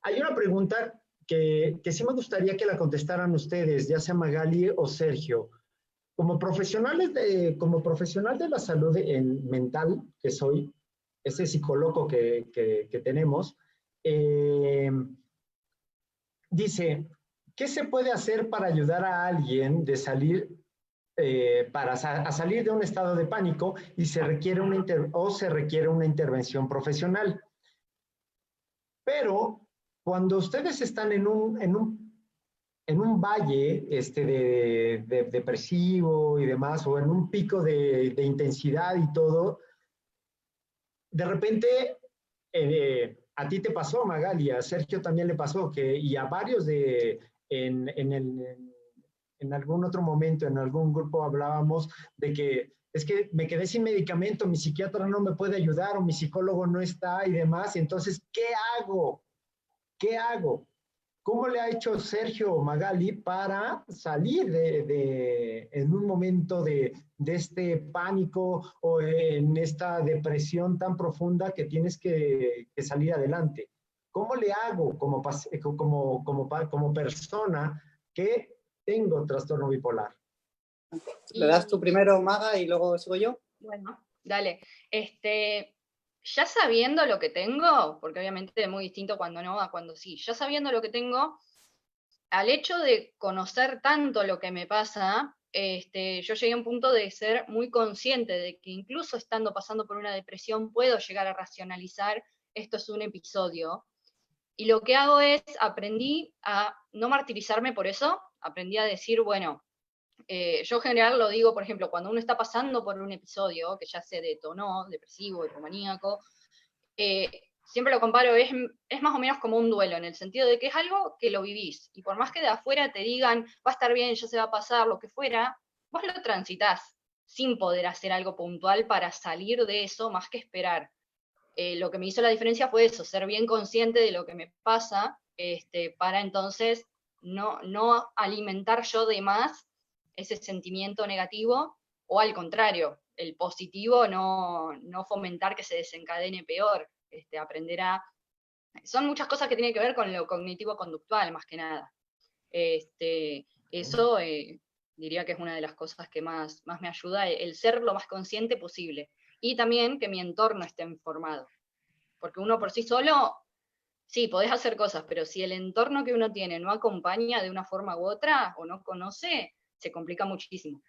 Hay una pregunta que sí me gustaría que la contestaran ustedes, ya sea Magali o Sergio. Como profesional de la salud mental que soy, ese psicólogo que tenemos, dice, ¿qué se puede hacer para ayudar a alguien de salir, a salir de un estado de pánico y se requiere una intervención profesional? Pero cuando ustedes están en un valle de depresivo y demás, o en un pico de intensidad y todo, de repente, a ti te pasó, Magali, a Sergio también le pasó, y a varios en algún otro momento, en algún grupo hablábamos de que es que me quedé sin medicamento, mi psiquiatra no me puede ayudar o mi psicólogo no está y demás. Y entonces, ¿qué hago? ¿Qué hago? ¿Cómo le ha hecho Sergio Magali para salir en un momento de este pánico o en esta depresión tan profunda que tienes que salir adelante? ¿Cómo le hago como persona que tengo trastorno bipolar? ¿Le das tú primero, Maga, y luego sigo yo? Bueno, dale. Ya sabiendo lo que tengo, porque obviamente es muy distinto cuando no a cuando sí, ya sabiendo lo que tengo, al hecho de conocer tanto lo que me pasa, yo llegué a un punto de ser muy consciente de que incluso estando pasando por una depresión puedo llegar a racionalizar esto es un episodio. Y lo que hago es, aprendí a no martirizarme por eso, aprendí a decir, bueno, yo en general lo digo, por ejemplo, cuando uno está pasando por un episodio que ya se detonó, depresivo, hipomaníaco, siempre lo comparo, es más o menos como un duelo, en el sentido de que es algo que lo vivís, y por más que de afuera te digan, va a estar bien, ya se va a pasar, lo que fuera, vos lo transitás, sin poder hacer algo puntual para salir de eso, más que esperar. Lo que me hizo la diferencia fue eso, ser bien consciente de lo que me pasa, para entonces no alimentar yo de más ese sentimiento negativo, o al contrario, el positivo, no fomentar que se desencadene peor, aprender a... Son muchas cosas que tienen que ver con lo cognitivo-conductual, más que nada. Eso diría que es una de las cosas que más me ayuda, el ser lo más consciente posible. Y también que mi entorno esté informado. Porque uno por sí solo, sí, podés hacer cosas, pero si el entorno que uno tiene no acompaña de una forma u otra, o no conoce, se complica muchísimo.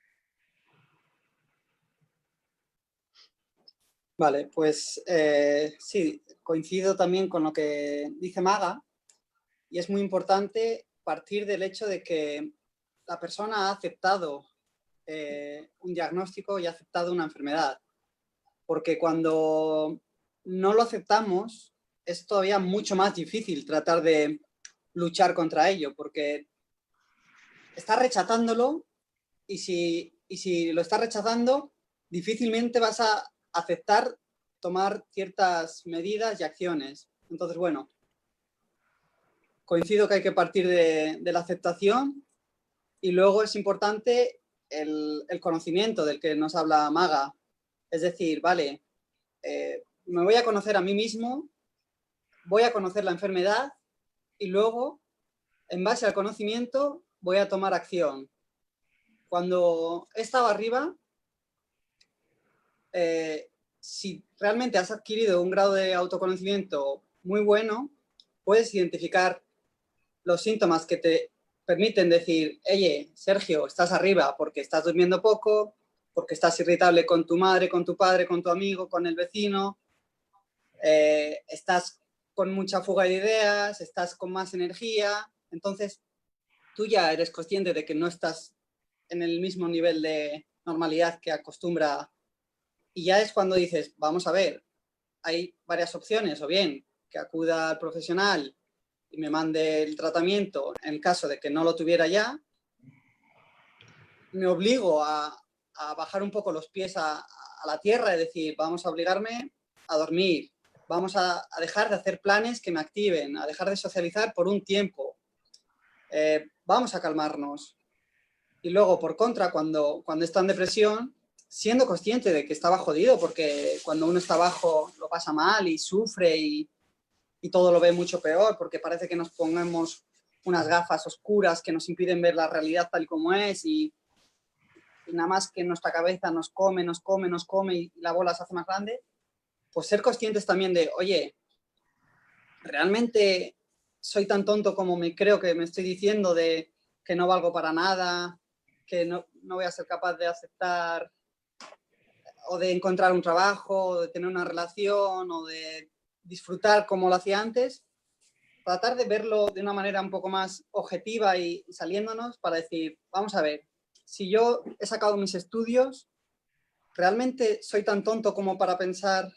Vale, pues sí, coincido también con lo que dice Maga, y es muy importante partir del hecho de que la persona ha aceptado un diagnóstico y ha aceptado una enfermedad, porque cuando no lo aceptamos es todavía mucho más difícil tratar de luchar contra ello, porque estás rechazándolo y si lo estás rechazando, difícilmente vas a aceptar tomar ciertas medidas y acciones. Entonces, bueno, coincido que hay que partir de la aceptación, y luego es importante el conocimiento del que nos habla Maga. Es decir, vale, me voy a conocer a mí mismo, voy a conocer la enfermedad y luego, en base al conocimiento, voy a tomar acción. Cuando he estado arriba, si realmente has adquirido un grado de autoconocimiento muy bueno, puedes identificar los síntomas que te permiten decir, oye, Sergio, estás arriba porque estás durmiendo poco, porque estás irritable con tu madre, con tu padre, con tu amigo, con el vecino, estás con mucha fuga de ideas, estás con más energía. Entonces, tú ya eres consciente de que no estás en el mismo nivel de normalidad que acostumbra, y ya es cuando dices, vamos a ver, hay varias opciones, o bien que acuda al profesional y me mande el tratamiento en caso de que no lo tuviera ya, me obligo a bajar un poco los pies a la tierra y decir, vamos a obligarme a dormir, vamos a dejar de hacer planes que me activen, a dejar de socializar por un tiempo, vamos a calmarnos. Y luego, por contra, cuando está en depresión, siendo consciente de que estaba jodido, porque cuando uno está abajo lo pasa mal y sufre y todo lo ve mucho peor, porque parece que nos pongamos unas gafas oscuras que nos impiden ver la realidad tal y como es, y nada más que nuestra cabeza nos come y la bola se hace más grande. Pues ser conscientes también de, oye, ¿realmente soy tan tonto como me creo que me estoy diciendo, de que no valgo para nada, que no voy a ser capaz de aceptar o de encontrar un trabajo, o de tener una relación, o de disfrutar como lo hacía antes? Tratar de verlo de una manera un poco más objetiva y saliéndonos, para decir, vamos a ver, si yo he sacado mis estudios, ¿realmente soy tan tonto como para pensar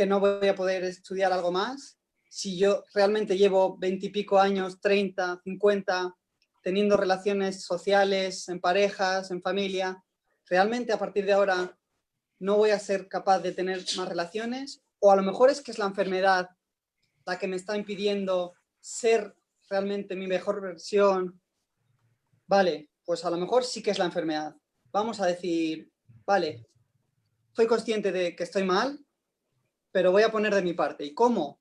que no voy a poder estudiar algo más? Si yo realmente llevo 20 y pico años, 30, 50, teniendo relaciones sociales, en parejas, en familia, ¿realmente a partir de ahora no voy a ser capaz de tener más relaciones? O a lo mejor es que es la enfermedad la que me está impidiendo ser realmente mi mejor versión. Vale, pues a lo mejor sí que es la enfermedad. Vamos a decir, vale, soy consciente de que estoy mal, pero voy a poner de mi parte. ¿Y cómo?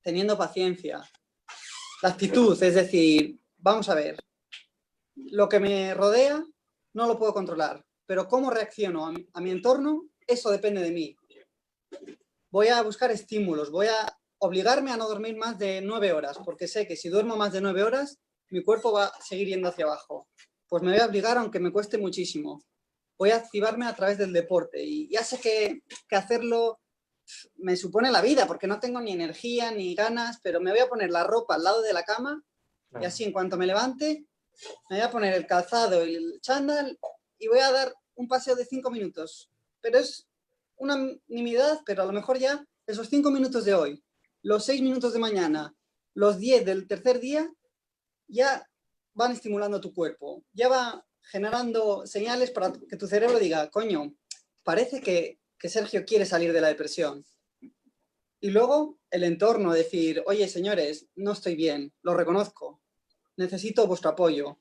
Teniendo paciencia. La actitud, es decir, vamos a ver, lo que me rodea no lo puedo controlar, pero cómo reacciono a mi entorno, eso depende de mí. Voy a buscar estímulos, voy a obligarme a no dormir más de 9 horas, porque sé que si duermo más de 9 horas, mi cuerpo va a seguir yendo hacia abajo. Pues me voy a obligar aunque me cueste muchísimo. Voy a activarme a través del deporte y ya sé que hacerlo me supone la vida, porque no tengo ni energía ni ganas, pero me voy a poner la ropa al lado de la cama y así en cuanto me levante, me voy a poner el calzado y el chándal y voy a dar un paseo de 5 minutos. Pero es una nimiedad, pero a lo mejor ya esos 5 minutos de hoy, los 6 minutos de mañana, los 10 del tercer día, ya van estimulando tu cuerpo, ya va generando señales para que tu cerebro diga, coño, parece que Sergio quiere salir de la depresión. Y luego el entorno, decir, oye, señores, no estoy bien, lo reconozco, necesito vuestro apoyo.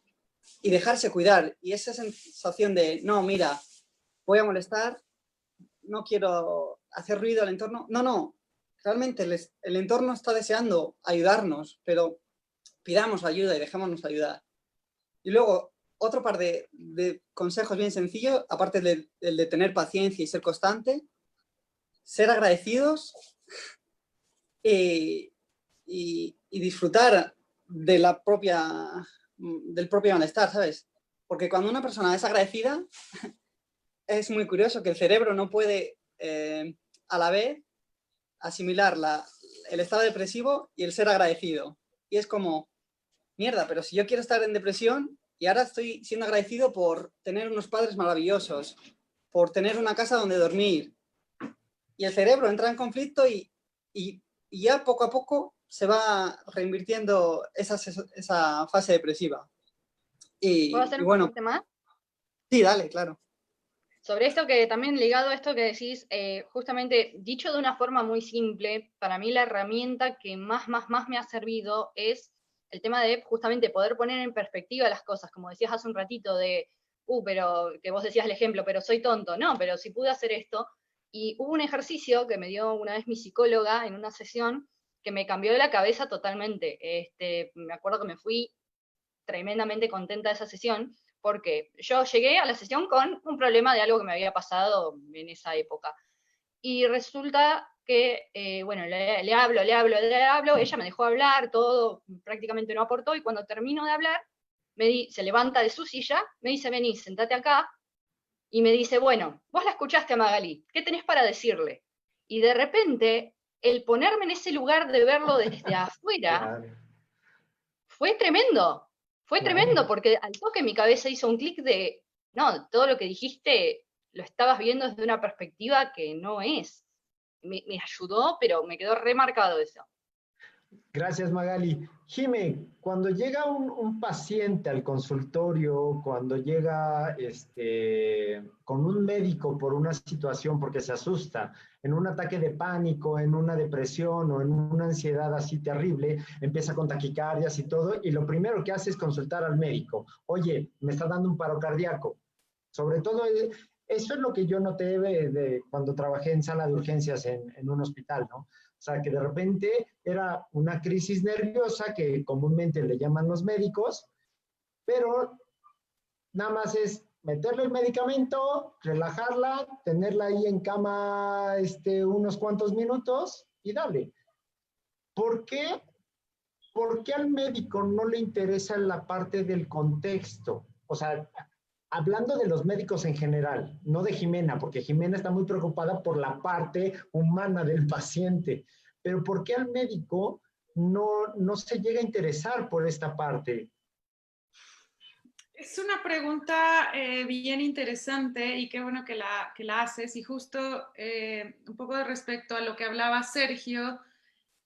Y dejarse cuidar. Y esa sensación de, no, mira, voy a molestar, no quiero hacer ruido al entorno. No, no, realmente el entorno está deseando ayudarnos, pero pidamos ayuda y dejémonos ayudar. Y luego, otro par de consejos bien sencillos, aparte del de tener paciencia y ser constante, ser agradecidos y disfrutar de del propio malestar, ¿sabes? Porque cuando una persona es agradecida, es muy curioso que el cerebro no puede a la vez asimilar el estado depresivo y el ser agradecido. Y es como, mierda, pero si yo quiero estar en depresión y ahora estoy siendo agradecido por tener unos padres maravillosos, por tener una casa donde dormir. Y el cerebro entra en conflicto y ya poco a poco se va reinvirtiendo esa fase depresiva. ¿Puedo hacer Y un bueno, aporte más? sí, dale, claro. Sobre esto que también ligado a esto que decís, justamente dicho de una forma muy simple, para mí la herramienta que más me ha servido es el tema de justamente poder poner en perspectiva las cosas, como decías hace un ratito de, pero que vos decías el ejemplo, pero soy tonto, no, pero si pude hacer esto. Y hubo un ejercicio que me dio una vez mi psicóloga en una sesión que me cambió la cabeza totalmente. Me acuerdo que me fui tremendamente contenta de esa sesión, porque yo llegué a la sesión con un problema de algo que me había pasado en esa época. Y resulta que, bueno, le hablo, ella me dejó hablar, todo, prácticamente no aportó, y cuando termino de hablar, se levanta de su silla, me dice, vení, sentate acá, y me dice, bueno, vos la escuchaste a Magalí, ¿qué tenés para decirle? Y de repente, el ponerme en ese lugar de verlo desde afuera, Claro, fue tremendo. Fue claro. tremendo porque al toque mi cabeza hizo un clic de, no, todo lo que dijiste lo estabas viendo desde una perspectiva que no es. Me ayudó, pero me quedó remarcado eso. Gracias, Magali. Jime, cuando llega un paciente al consultorio, cuando llega con un médico por una situación, porque se asusta, en un ataque de pánico, en una depresión o en una ansiedad así terrible, empieza con taquicardias y todo, y lo primero que hace es consultar al médico. Oye, me está dando un paro cardíaco. Sobre todo, eso es lo que yo noté cuando trabajé en sala de urgencias en un hospital, ¿no? O sea, que de repente era una crisis nerviosa que comúnmente le llaman los médicos, pero nada más es meterle el medicamento, relajarla, tenerla ahí en cama unos cuantos minutos y darle. ¿Por qué? ¿Por qué al médico no le interesa la parte del contexto? O sea, hablando de los médicos en general, no de Jimena, porque Jimena está muy preocupada por la parte humana del paciente, pero ¿por qué al médico no se llega a interesar por esta parte? Es una pregunta bien interesante y qué bueno que la haces. Y justo un poco de respecto a lo que hablaba Sergio,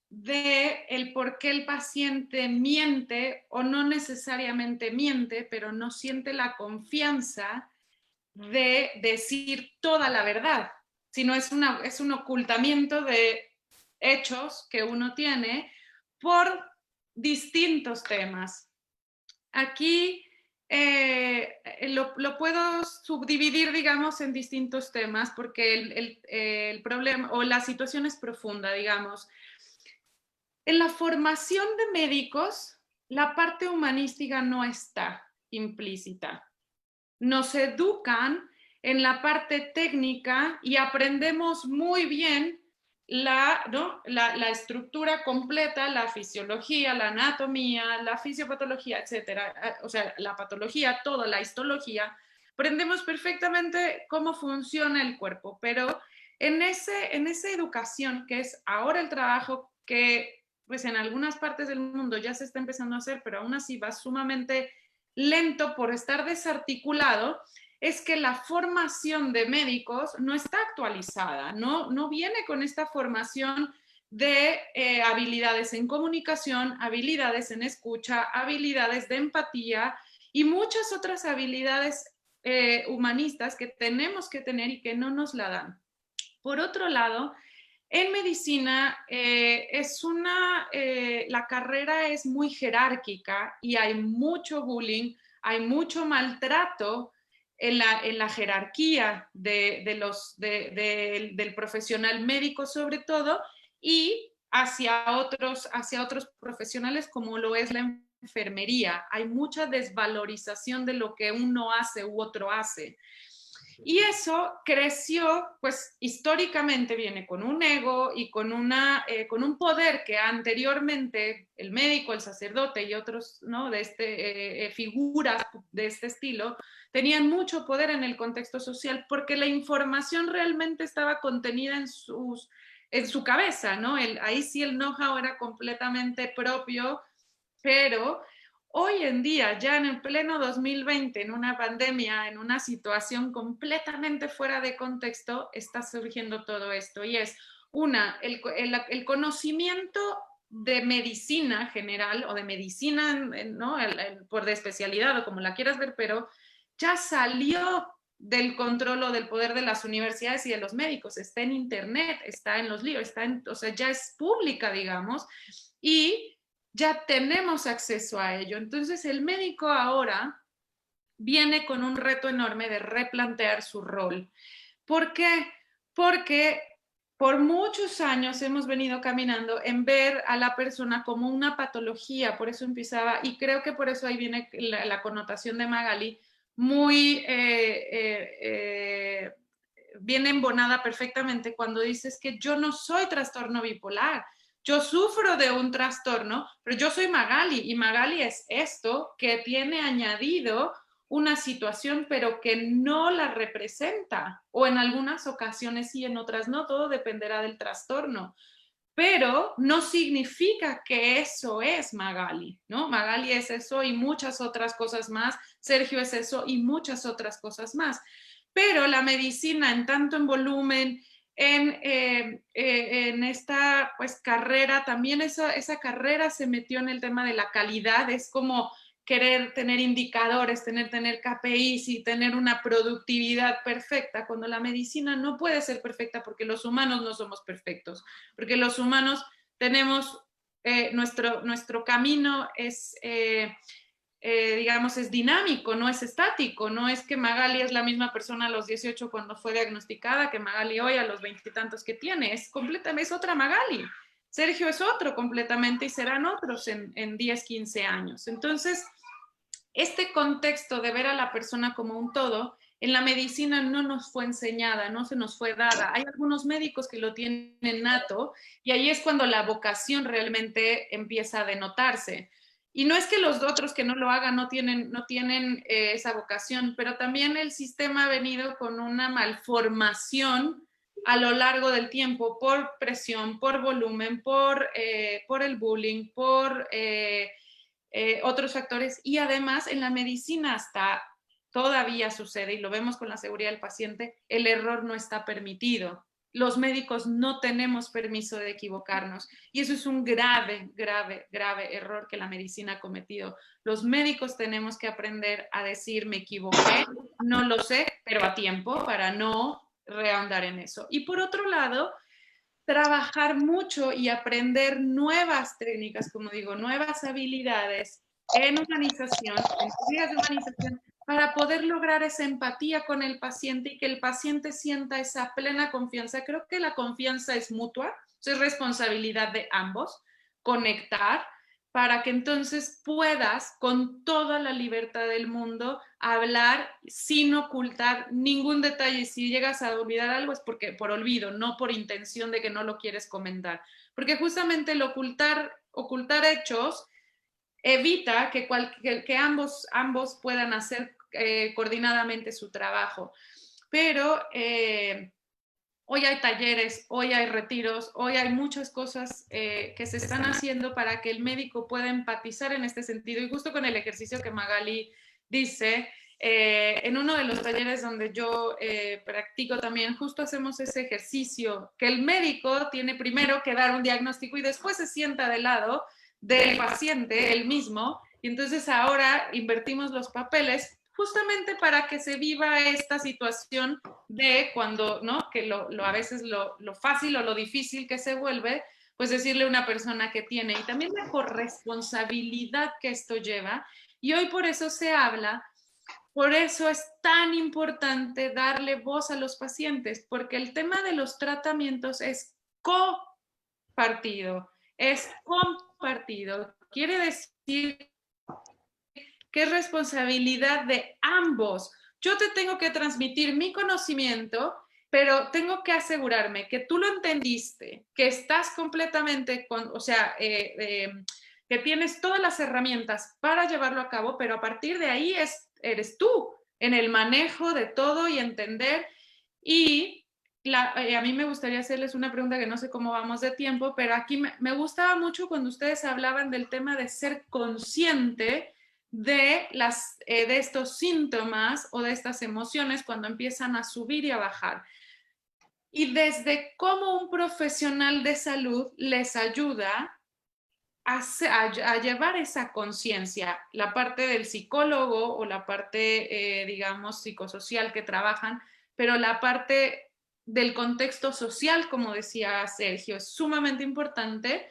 de el por qué el paciente miente o no necesariamente miente, pero no siente la confianza de decir toda la verdad, sino es un ocultamiento de hechos que uno tiene por distintos temas. Aquí lo puedo subdividir, digamos, en distintos temas porque el problema o la situación es profunda, digamos. En la formación de médicos, la parte humanística no está implícita. Nos educan en la parte técnica y aprendemos muy bien la estructura completa, la fisiología, la anatomía, la fisiopatología, etcétera. O sea, la patología, toda la histología. Aprendemos perfectamente cómo funciona el cuerpo, pero en esa educación, que es ahora el trabajo que pues en algunas partes del mundo ya se está empezando a hacer, pero aún así va sumamente lento por estar desarticulado, es que la formación de médicos no está actualizada, no viene con esta formación de habilidades en comunicación, habilidades en escucha, habilidades de empatía y muchas otras habilidades humanistas que tenemos que tener y que no nos la dan. Por otro lado, en medicina la carrera es muy jerárquica y hay mucho bullying, hay mucho maltrato en la jerarquía del profesional médico sobre todo y hacia otros profesionales como lo es la enfermería. Hay mucha desvalorización de lo que uno hace u otro hace. Y eso creció, pues históricamente viene con un ego y con un poder que anteriormente el médico, el sacerdote y otros, ¿no?, figuras de este estilo tenían mucho poder en el contexto social porque la información realmente estaba contenida en su cabeza, ¿no? Ahí sí el know-how era completamente propio, pero hoy en día, ya en el pleno 2020, en una pandemia, en una situación completamente fuera de contexto, está surgiendo todo esto. Y es el conocimiento de medicina general o de medicina, ¿no?, por de especialidad o como la quieras ver, pero ya salió del control o del poder de las universidades y de los médicos. Está en internet, está en los libros, o sea, ya es pública, digamos, y ya tenemos acceso a ello. Entonces el médico ahora viene con un reto enorme de replantear su rol. ¿Por qué? Porque por muchos años hemos venido caminando en ver a la persona como una patología, por eso empezaba, y creo que por eso ahí viene la connotación de Magali, muy viene embonada perfectamente cuando dices que yo no soy trastorno bipolar, yo sufro de un trastorno, pero yo soy Magali y Magali es esto que tiene añadido una situación pero que no la representa o en algunas ocasiones sí, en otras no, todo dependerá del trastorno, pero no significa que eso es Magali, ¿no? Magali es eso y muchas otras cosas más, Sergio es eso y muchas otras cosas más, pero la medicina en tanto en volumen, en esta pues carrera, también esa carrera se metió en el tema de la calidad, es como querer tener indicadores, tener KPIs y tener una productividad perfecta, cuando la medicina no puede ser perfecta porque los humanos no somos perfectos, porque los humanos tenemos, nuestro camino es... digamos, es dinámico, no es estático, no es que Magali es la misma persona a los 18 cuando fue diagnosticada que Magali hoy a los 20 y tantos que tiene, es otra Magali. Sergio es otro completamente y serán otros en 10, 15 años. Entonces, este contexto de ver a la persona como un todo, en la medicina no nos fue enseñada, no se nos fue dada. Hay algunos médicos que lo tienen nato y ahí es cuando la vocación realmente empieza a denotarse. Y no es que los otros que no lo hagan no tienen esa vocación, pero también el sistema ha venido con una malformación a lo largo del tiempo por presión, por volumen, por el bullying, por otros factores, y además en la medicina hasta todavía sucede, y lo vemos con la seguridad del paciente, el error no está permitido. Los médicos no tenemos permiso de equivocarnos, y eso es un grave, grave, grave error que la medicina ha cometido. Los médicos tenemos que aprender a decir, me equivoqué, no lo sé, pero a tiempo, para no reahondar en eso. Y por otro lado, trabajar mucho y aprender nuevas técnicas, como digo, nuevas habilidades en humanización, en teorías de humanización, para poder lograr esa empatía con el paciente y que el paciente sienta esa plena confianza. Creo que la confianza es mutua, es responsabilidad de ambos, conectar, para que entonces puedas, con toda la libertad del mundo, hablar sin ocultar ningún detalle. Si llegas a olvidar algo es porque por olvido, no por intención de que no lo quieres comentar. Porque justamente el ocultar hechos evita que ambos puedan hacer coordinadamente su trabajo. Pero hoy hay talleres, hoy hay retiros, hoy hay muchas cosas que se están haciendo para que el médico pueda empatizar en este sentido. Y justo con el ejercicio que Magali dice, en uno de los talleres donde yo practico también, justo hacemos ese ejercicio, que el médico tiene primero que dar un diagnóstico y después se sienta de lado del paciente, él mismo, y entonces ahora invertimos los papeles justamente para que se viva esta situación de cuando, ¿no? Que a veces lo fácil o lo difícil que se vuelve, pues decirle a una persona que tiene, y también la corresponsabilidad que esto lleva, y hoy por eso se habla, por eso es tan importante darle voz a los pacientes, porque el tema de los tratamientos es compartido, quiere decir que es responsabilidad de ambos. Yo te tengo que transmitir mi conocimiento, pero tengo que asegurarme que tú lo entendiste, que estás completamente, que tienes todas las herramientas para llevarlo a cabo, pero a partir de ahí eres tú en el manejo de todo y entender. Y a mí me gustaría hacerles una pregunta que no sé cómo vamos de tiempo, pero aquí me gustaba mucho cuando ustedes hablaban del tema de ser consciente de estos síntomas o de estas emociones cuando empiezan a subir y a bajar. Y desde cómo un profesional de salud les ayuda a llevar esa conciencia, la parte del psicólogo o la parte, digamos, psicosocial que trabajan, pero la parte del contexto social, como decía Sergio, es sumamente importante.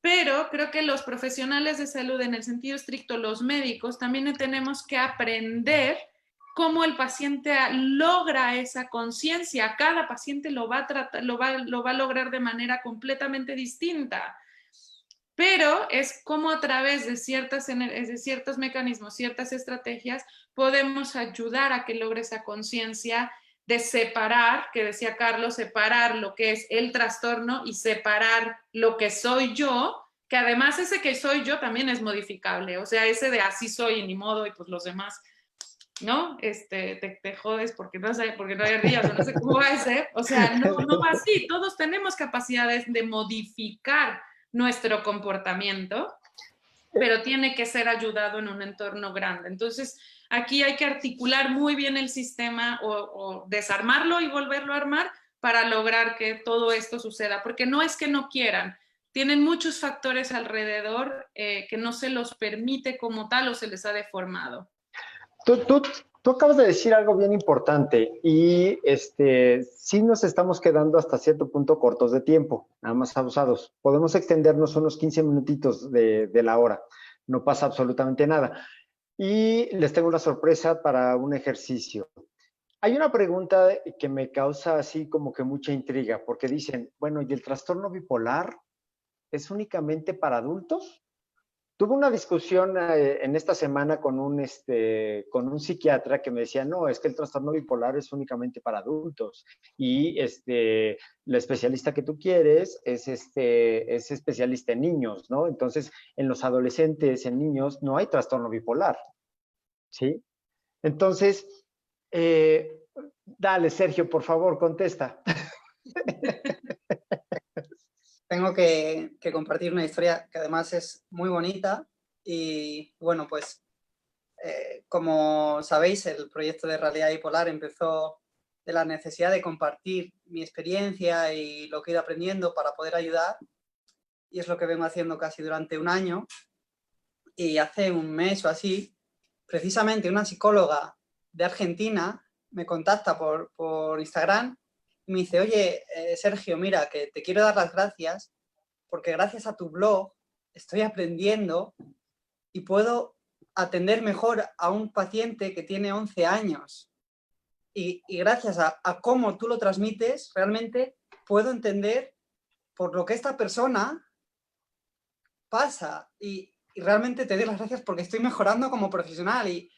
Pero creo que los profesionales de salud, en el sentido estricto, los médicos, también tenemos que aprender cómo el paciente logra esa conciencia. Cada paciente lo va a lograr de manera completamente distinta. Pero es como a través de ciertos mecanismos, ciertas estrategias, podemos ayudar a que logre esa conciencia de separar, que decía Carlos, separar lo que es el trastorno y separar lo que soy yo, que además ese que soy yo también es modificable, o sea, ese de así soy y ni modo, y pues los demás, ¿no? Te jodes porque no hay ardillas, o no sé cómo va a ser, o sea, no va así, todos tenemos capacidades de modificar nuestro comportamiento, pero tiene que ser ayudado en un entorno grande. Entonces, aquí hay que articular muy bien el sistema o desarmarlo y volverlo a armar para lograr que todo esto suceda, porque no es que no quieran, tienen muchos factores alrededor que no se los permite como tal o se les ha deformado. Tú acabas de decir algo bien importante y sí nos estamos quedando hasta cierto punto cortos de tiempo, nada más abusados. Podemos extendernos unos 15 minutitos de la hora, no pasa absolutamente nada. Y les tengo una sorpresa para un ejercicio. Hay una pregunta que me causa así como que mucha intriga, porque dicen, bueno, ¿y el trastorno bipolar es únicamente para adultos? Tuve una discusión en esta semana con un psiquiatra que me decía, no, es que el trastorno bipolar es únicamente para adultos y la especialista que tú quieres es especialista en niños, ¿no? Entonces, en los adolescentes, en niños, no hay trastorno bipolar, ¿sí? Entonces, dale, Sergio, por favor, contesta. Tengo que compartir una historia que además es muy bonita Y bueno, pues como sabéis, el proyecto de realidad bipolar empezó de la necesidad de compartir mi experiencia y lo que he ido aprendiendo para poder ayudar. Y es lo que vengo haciendo casi durante un año. Y hace un mes o así, precisamente una psicóloga de Argentina me contacta por Instagram y me dice, oye, Sergio, mira, que te quiero dar las gracias porque gracias a tu blog estoy aprendiendo y puedo atender mejor a un paciente que tiene 11 años. Y gracias a cómo tú lo transmites, realmente puedo entender por lo que esta persona pasa. Y realmente te doy las gracias porque estoy mejorando como profesional. Y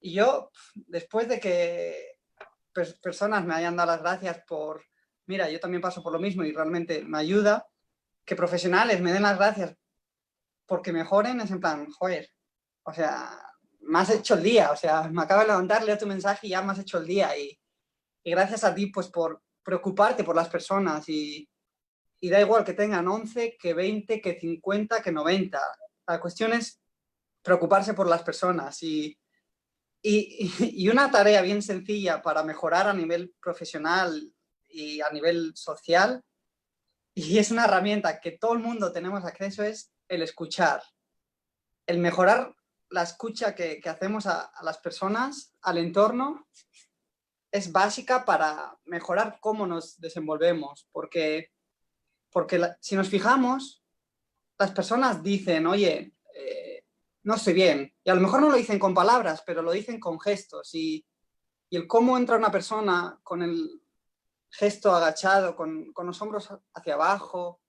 yo, después de que personas me hayan dado las gracias por, mira, yo también paso por lo mismo y realmente me ayuda, que profesionales me den las gracias porque mejoren, es en plan, joder, o sea, me has hecho el día, o sea, me acabo de levantar, leo tu mensaje y ya me has hecho el día. Y gracias a ti, pues, por preocuparte por las personas y da igual que tengan 11, que 20, que 50, que 90. La cuestión es preocuparse por las personas y una tarea bien sencilla para mejorar a nivel profesional y a nivel social, y es una herramienta que todo el mundo tenemos acceso, es el escuchar. El mejorar la escucha que hacemos a las personas, al entorno, es básica para mejorar cómo nos desenvolvemos, porque si nos fijamos, las personas dicen, oye, no estoy bien, y a lo mejor no lo dicen con palabras, pero lo dicen con gestos, y el cómo entra una persona con el gesto agachado, con los hombros hacia abajo,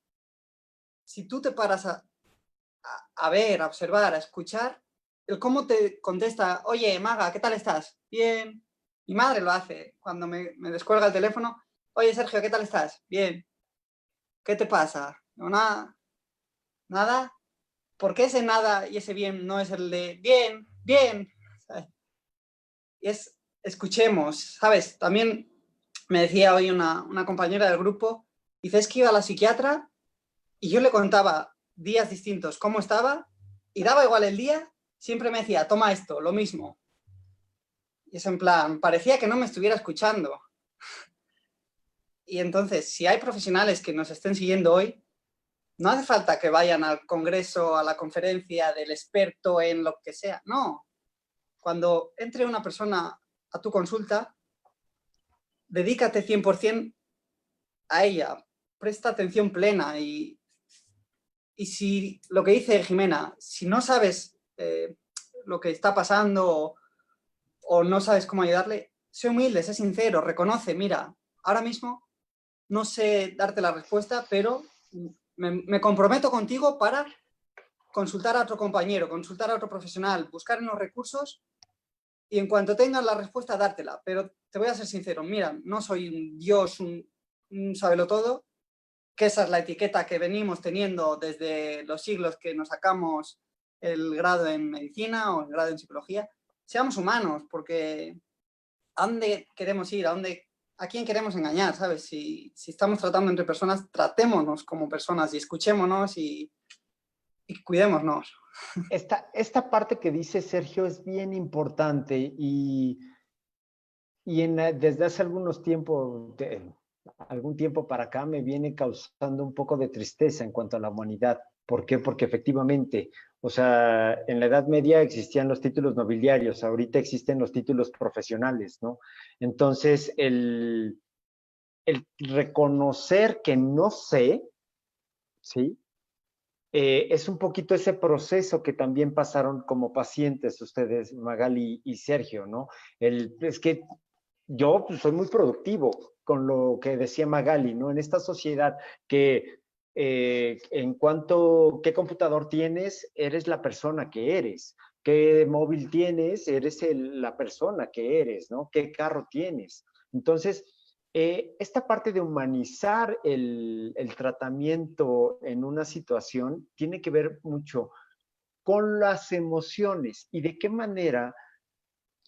si tú te paras a ver, a observar, a escuchar, el cómo te contesta, oye, Maga, ¿qué tal estás? Bien. Mi madre lo hace cuando me descuelga el teléfono, oye, Sergio, ¿qué tal estás? Bien. ¿Qué te pasa? No, nada. ¿Nada? ¿Por qué ese nada y ese bien no es el de bien, bien? Escuchemos, ¿sabes? También me decía hoy una compañera del grupo, dice, es que iba a la psiquiatra y yo le contaba días distintos cómo estaba y daba igual el día, siempre me decía, toma esto, lo mismo. Y es en plan, parecía que no me estuviera escuchando. Y entonces, si hay profesionales que nos estén siguiendo hoy, no hace falta que vayan al congreso, a la conferencia del experto en lo que sea. No. Cuando entre una persona a tu consulta, dedícate 100% a ella. Presta atención plena. Y si lo que dice Jimena, si no sabes lo que está pasando o no sabes cómo ayudarle, sé humilde, sé sincero, reconoce, mira, ahora mismo no sé darte la respuesta, pero me comprometo contigo para consultar a otro compañero, consultar a otro profesional, buscar en los recursos y en cuanto tengas la respuesta, dártela. Pero te voy a ser sincero, mira, no soy un dios, un sabelotodo, que esa es la etiqueta que venimos teniendo desde los siglos que nos sacamos el grado en medicina o el grado en psicología. Seamos humanos, porque ¿a dónde queremos ir? ¿A quién queremos engañar? ¿Sabes? Si estamos tratando entre personas, tratémonos como personas y escuchémonos y cuidémonos. Esta parte que dice Sergio es bien importante y desde hace algún tiempo para acá me viene causando un poco de tristeza en cuanto a la humanidad. ¿Por qué? Porque efectivamente, o sea, en la Edad Media existían los títulos nobiliarios, ahorita existen los títulos profesionales, ¿no? Entonces, el reconocer que no sé, ¿sí? Es un poquito ese proceso que también pasaron como pacientes ustedes, Magali y Sergio, ¿no? Es que yo pues, soy muy productivo con lo que decía Magali, ¿no? En esta sociedad que en cuanto qué computador tienes, eres la persona que eres. ¿Qué móvil tienes? Eres la persona que eres, ¿no? ¿Qué carro tienes? Entonces, esta parte de humanizar el tratamiento en una situación tiene que ver mucho con las emociones y de qué manera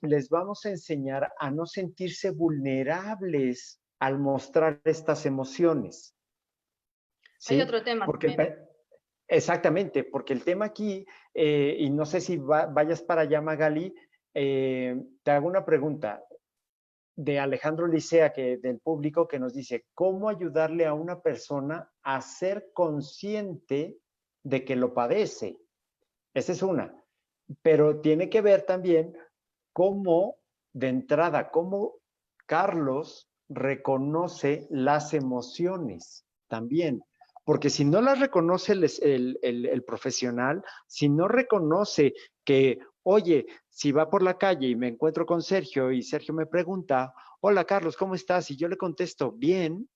les vamos a enseñar a no sentirse vulnerables al mostrar estas emociones. ¿Sí? Hay otro tema Porque también. Exactamente, porque el tema aquí, y no sé si vayas para allá, Magali, te hago una pregunta de Alejandro Licea, del público, que nos dice, ¿cómo ayudarle a una persona a ser consciente de que lo padece? Esa es una. Pero tiene que ver también cómo, de entrada, cómo Carlos reconoce las emociones también. Porque si no las reconoce el profesional, si no reconoce que, oye, si va por la calle y me encuentro con Sergio y Sergio me pregunta, hola Carlos, ¿cómo estás? Y yo le contesto, bien,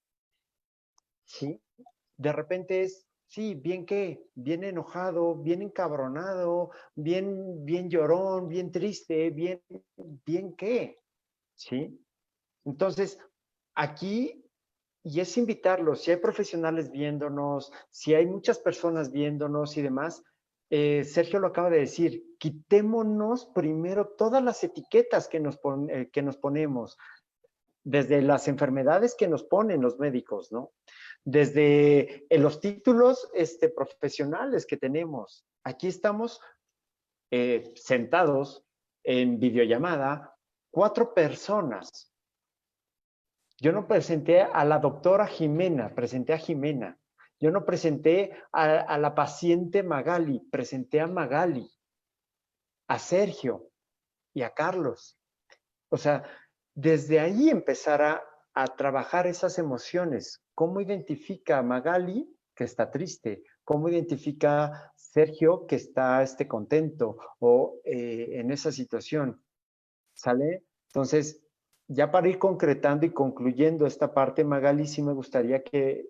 ¿sí? De repente es, sí, bien qué, bien enojado, bien encabronado, bien llorón, bien triste, bien qué, ¿sí? Entonces, aquí, y es invitarlos, si hay profesionales viéndonos, si hay muchas personas viéndonos y demás, Sergio lo acaba de decir, quitémonos primero todas las etiquetas que nos ponemos, desde las enfermedades que nos ponen los médicos, ¿no? Desde los títulos profesionales que tenemos. Aquí estamos sentados en videollamada, 4 personas. Yo no presenté a la doctora Jimena, presenté a Jimena. Yo no presenté a la paciente Magali, presenté a Magali, a Sergio y a Carlos. O sea, desde ahí empezar a trabajar esas emociones. ¿Cómo identifica Magali que está triste? ¿Cómo identifica Sergio que está contento o en esa situación? ¿Sale? Entonces, ya para ir concretando y concluyendo esta parte, Magali, sí me gustaría que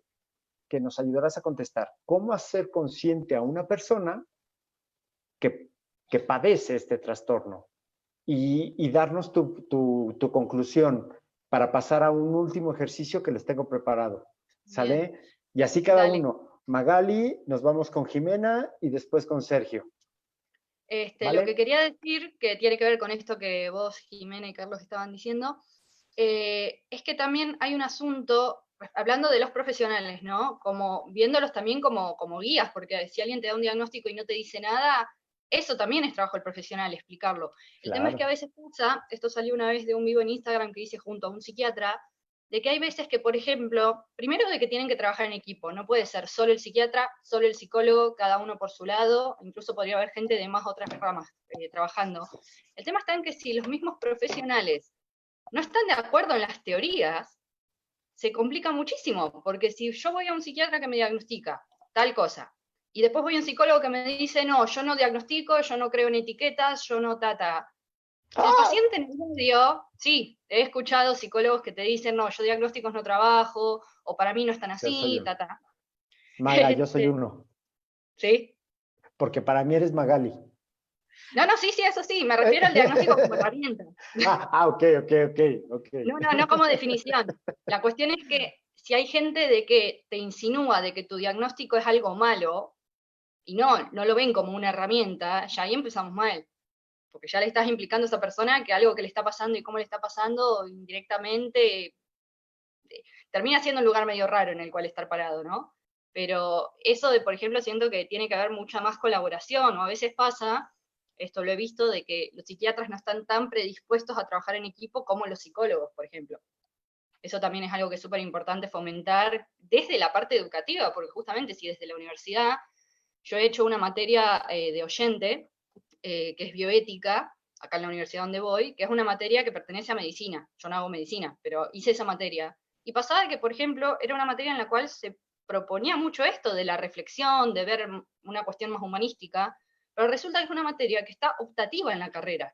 nos ayudaras a contestar. ¿Cómo hacer consciente a una persona que padece este trastorno? Y darnos tu conclusión para pasar a un último ejercicio que les tengo preparado. ¿Sale? Bien, Y así cada dale. uno. Magali, nos vamos con Jimena y después con Sergio. Lo que ¿Vale? quería decir, que tiene que ver con esto que vos, Jimena y Carlos estaban diciendo, es que también hay un asunto, hablando de los profesionales, ¿no? Como viéndolos también como guías, porque si alguien te da un diagnóstico y no te dice nada, eso también es trabajo del profesional, explicarlo. El tema es que a Claro. veces pasa, esto salió una vez de un vivo en Instagram que hice junto a un psiquiatra, de que hay veces que, por ejemplo, primero de que tienen que trabajar en equipo, no puede ser solo el psiquiatra, solo el psicólogo, cada uno por su lado, incluso podría haber gente de más otras ramas trabajando. El tema está en que si los mismos profesionales no están de acuerdo en las teorías, se complica muchísimo, porque si yo voy a un psiquiatra que me diagnostica tal cosa, y después voy a un psicólogo que me dice, no, yo no diagnostico, yo no creo en etiquetas, yo no tata. Si el paciente en el medio, sí, he escuchado psicólogos que te dicen, no, yo diagnósticos no trabajo, o para mí no están Yo soy así, uno. tata. Maga, yo soy uno. ¿Sí? Porque para mí eres Magali. No, no, sí, sí, eso sí, me refiero al diagnóstico como herramienta. Ok, ok. No, no, no como definición. La cuestión es que si hay gente de que te insinúa de que tu diagnóstico es algo malo, y no lo ven como una herramienta, ya ahí empezamos mal. Porque ya le estás implicando a esa persona que algo que le está pasando y cómo le está pasando indirectamente termina siendo un lugar medio raro en el cual estar parado, ¿no? Pero eso de, por ejemplo, siento que tiene que haber mucha más colaboración, o a veces pasa, esto lo he visto, de que los psiquiatras no están tan predispuestos a trabajar en equipo como los psicólogos, por ejemplo. Eso también es algo que es súper importante fomentar desde la parte educativa, porque justamente si desde la universidad yo he hecho una materia de oyente, que es bioética, acá en la universidad donde voy, que es una materia que pertenece a medicina. Yo no hago medicina, pero hice esa materia. Y pasaba que, por ejemplo, era una materia en la cual se proponía mucho esto de la reflexión, de ver una cuestión más humanística, pero resulta que es una materia que está optativa en la carrera.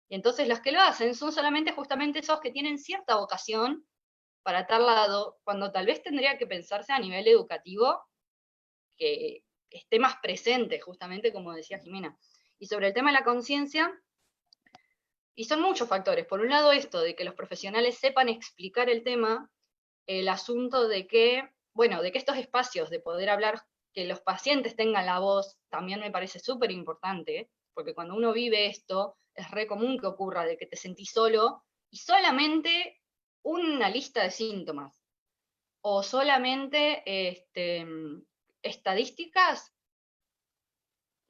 Y entonces las que lo hacen son solamente justamente esos que tienen cierta vocación para tal lado, cuando tal vez tendría que pensarse a nivel educativo que esté más presente, justamente como decía Jimena. Y sobre el tema de la conciencia, y son muchos factores. Por un lado esto, de que los profesionales sepan explicar el tema, el asunto de que, bueno, de que estos espacios de poder hablar, que los pacientes tengan la voz, también me parece súper importante, porque cuando uno vive esto, es re común que ocurra de que te sentís solo y solamente una lista de síntomas o solamente estadísticas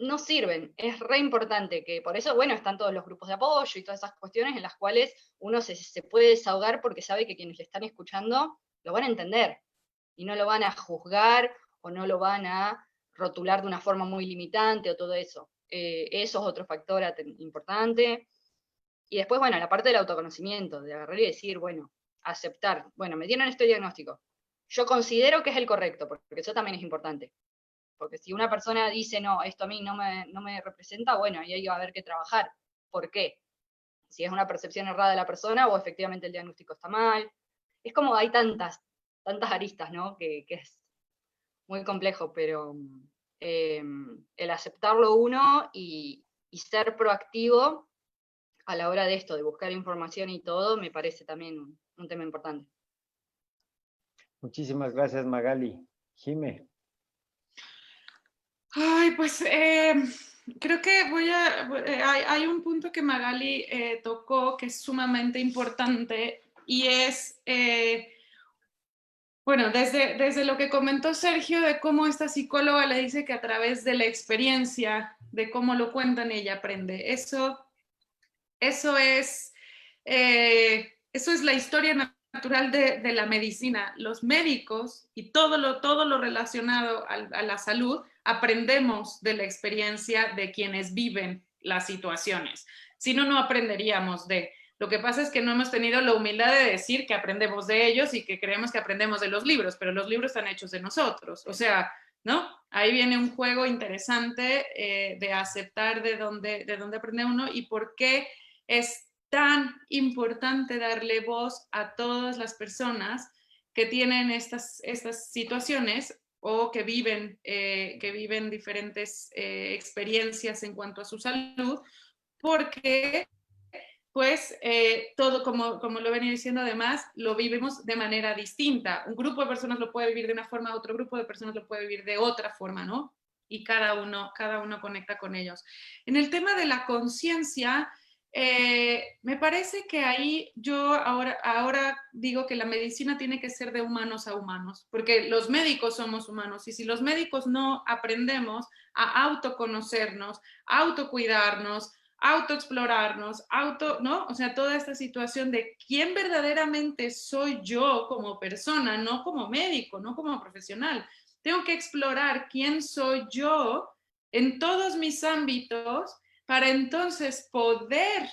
no sirven. Es re importante que por eso, bueno, están todos los grupos de apoyo y todas esas cuestiones en las cuales uno se puede desahogar porque sabe que quienes le están escuchando lo van a entender y no lo van a juzgar o no lo van a rotular de una forma muy limitante o todo eso. Eso es otro factor importante. Y después, bueno, la parte del autoconocimiento, de agarrar y decir, bueno, aceptar, bueno, me dieron este diagnóstico. Yo considero que es el correcto, porque eso también es importante. Porque si una persona dice, no, esto a mí no me representa, bueno, ahí va a haber que trabajar. ¿Por qué? Si es una percepción errada de la persona o efectivamente el diagnóstico está mal. Es como hay tantas aristas, ¿no? Que es muy complejo, pero el aceptarlo uno y ser proactivo a la hora de esto, de buscar información y todo, me parece también un tema importante. Muchísimas gracias, Magali. Jime. Ay, pues creo que hay un punto que Magali tocó que es sumamente importante y es, bueno, desde lo que comentó Sergio de cómo esta psicóloga le dice que a través de la experiencia, de cómo lo cuentan, ella aprende. Eso es la historia natural de la medicina. Los médicos y todo lo relacionado a la salud, aprendemos de la experiencia de quienes viven las situaciones. Si no, no aprenderíamos de. Lo que pasa es que no hemos tenido la humildad de decir que aprendemos de ellos y que creemos que aprendemos de los libros, pero los libros están hechos de nosotros. O sea, ¿no? Ahí viene un juego interesante de aceptar de dónde aprende uno y por qué es tan importante darle voz a todas las personas que tienen estas situaciones o que viven diferentes experiencias en cuanto a su salud, porque pues todo, como lo venía diciendo, además, lo vivimos de manera distinta. Un grupo de personas lo puede vivir de una forma, otro grupo de personas lo puede vivir de otra forma, ¿no? Y cada uno conecta con ellos. En el tema de la conciencia, me parece que ahí yo ahora digo que la medicina tiene que ser de humanos a humanos, porque los médicos somos humanos y si los médicos no aprendemos a autoconocernos, autocuidarnos, autoexplorarnos, ¿no? O sea, toda esta situación de quién verdaderamente soy yo como persona, no como médico, no como profesional. Tengo que explorar quién soy yo en todos mis ámbitos para entonces poder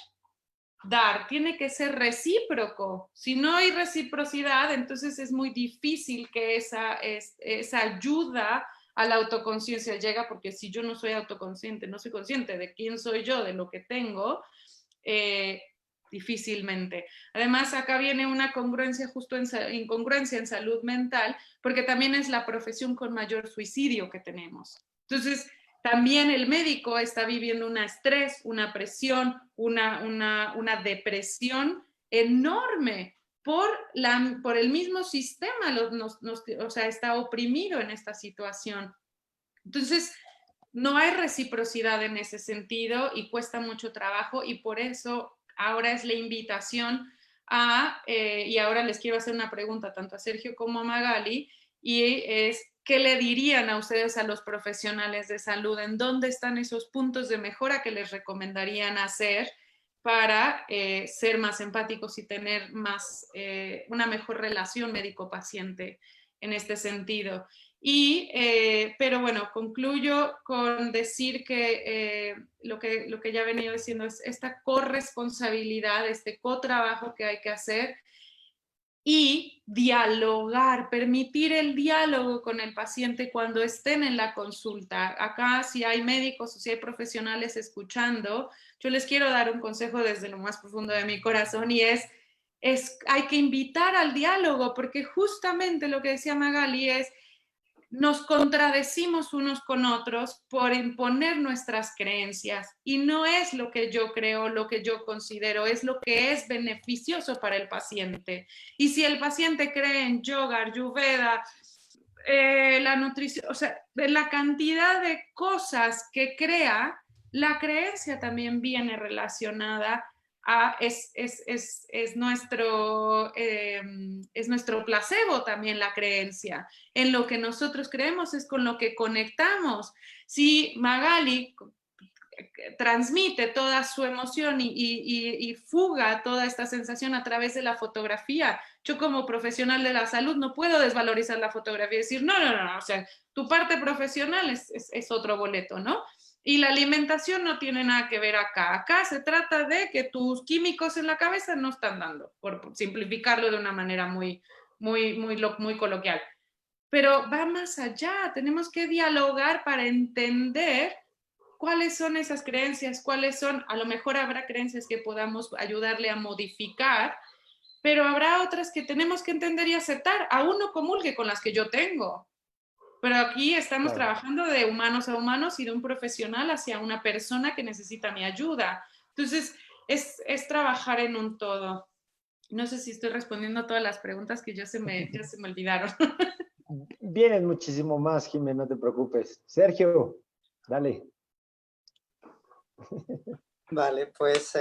dar. Tiene que ser recíproco. Si no hay reciprocidad, entonces es muy difícil que esa ayuda a la autoconciencia llega, porque si yo no soy autoconsciente, no soy consciente de quién soy yo, de lo que tengo, difícilmente. Además, acá viene una congruencia, incongruencia en salud mental, porque también es la profesión con mayor suicidio que tenemos. Entonces, también el médico está viviendo un estrés, una presión, una depresión enorme por el mismo sistema, o sea, está oprimido en esta situación. Entonces, no hay reciprocidad en ese sentido y cuesta mucho trabajo y por eso ahora es la invitación y ahora les quiero hacer una pregunta tanto a Sergio como a Magali, y es, ¿qué le dirían a ustedes a los profesionales de salud? ¿En dónde están esos puntos de mejora que les recomendarían hacer para ser más empáticos y tener una mejor relación médico-paciente en este sentido? Pero bueno, concluyo con decir que lo que ya he venido diciendo es esta corresponsabilidad, este cotrabajo que hay que hacer y dialogar, permitir el diálogo con el paciente cuando estén en la consulta. Acá, si hay médicos o si hay profesionales escuchando, yo les quiero dar un consejo desde lo más profundo de mi corazón y hay que invitar al diálogo, porque justamente lo que decía Magali es, nos contradecimos unos con otros por imponer nuestras creencias y no es lo que yo creo, lo que yo considero, es lo que es beneficioso para el paciente. Y si el paciente cree en yoga, ayurveda, la nutrición, o sea, de la cantidad de cosas que crea, la creencia también viene relacionada es nuestro placebo también la creencia. En lo que nosotros creemos es con lo que conectamos. Si Magali transmite toda su emoción y fuga toda esta sensación a través de la fotografía, yo como profesional de la salud no puedo desvalorizar la fotografía y decir, no, o sea, tu parte profesional es otro boleto, ¿no? Y la alimentación no tiene nada que ver acá. Acá se trata de que tus químicos en la cabeza no están dando, por simplificarlo de una manera muy coloquial. Pero va más allá, tenemos que dialogar para entender cuáles son esas creencias, cuáles son, a lo mejor habrá creencias que podamos ayudarle a modificar, pero habrá otras que tenemos que entender y aceptar, aún no comulgue con las que yo tengo. Pero aquí estamos trabajando de humanos a humanos y de un profesional hacia una persona que necesita mi ayuda. Entonces, es trabajar en un todo. No sé si estoy respondiendo a todas las preguntas que ya se me olvidaron. Vienen muchísimo más, Jimena, no te preocupes. Sergio, dale. Vale, pues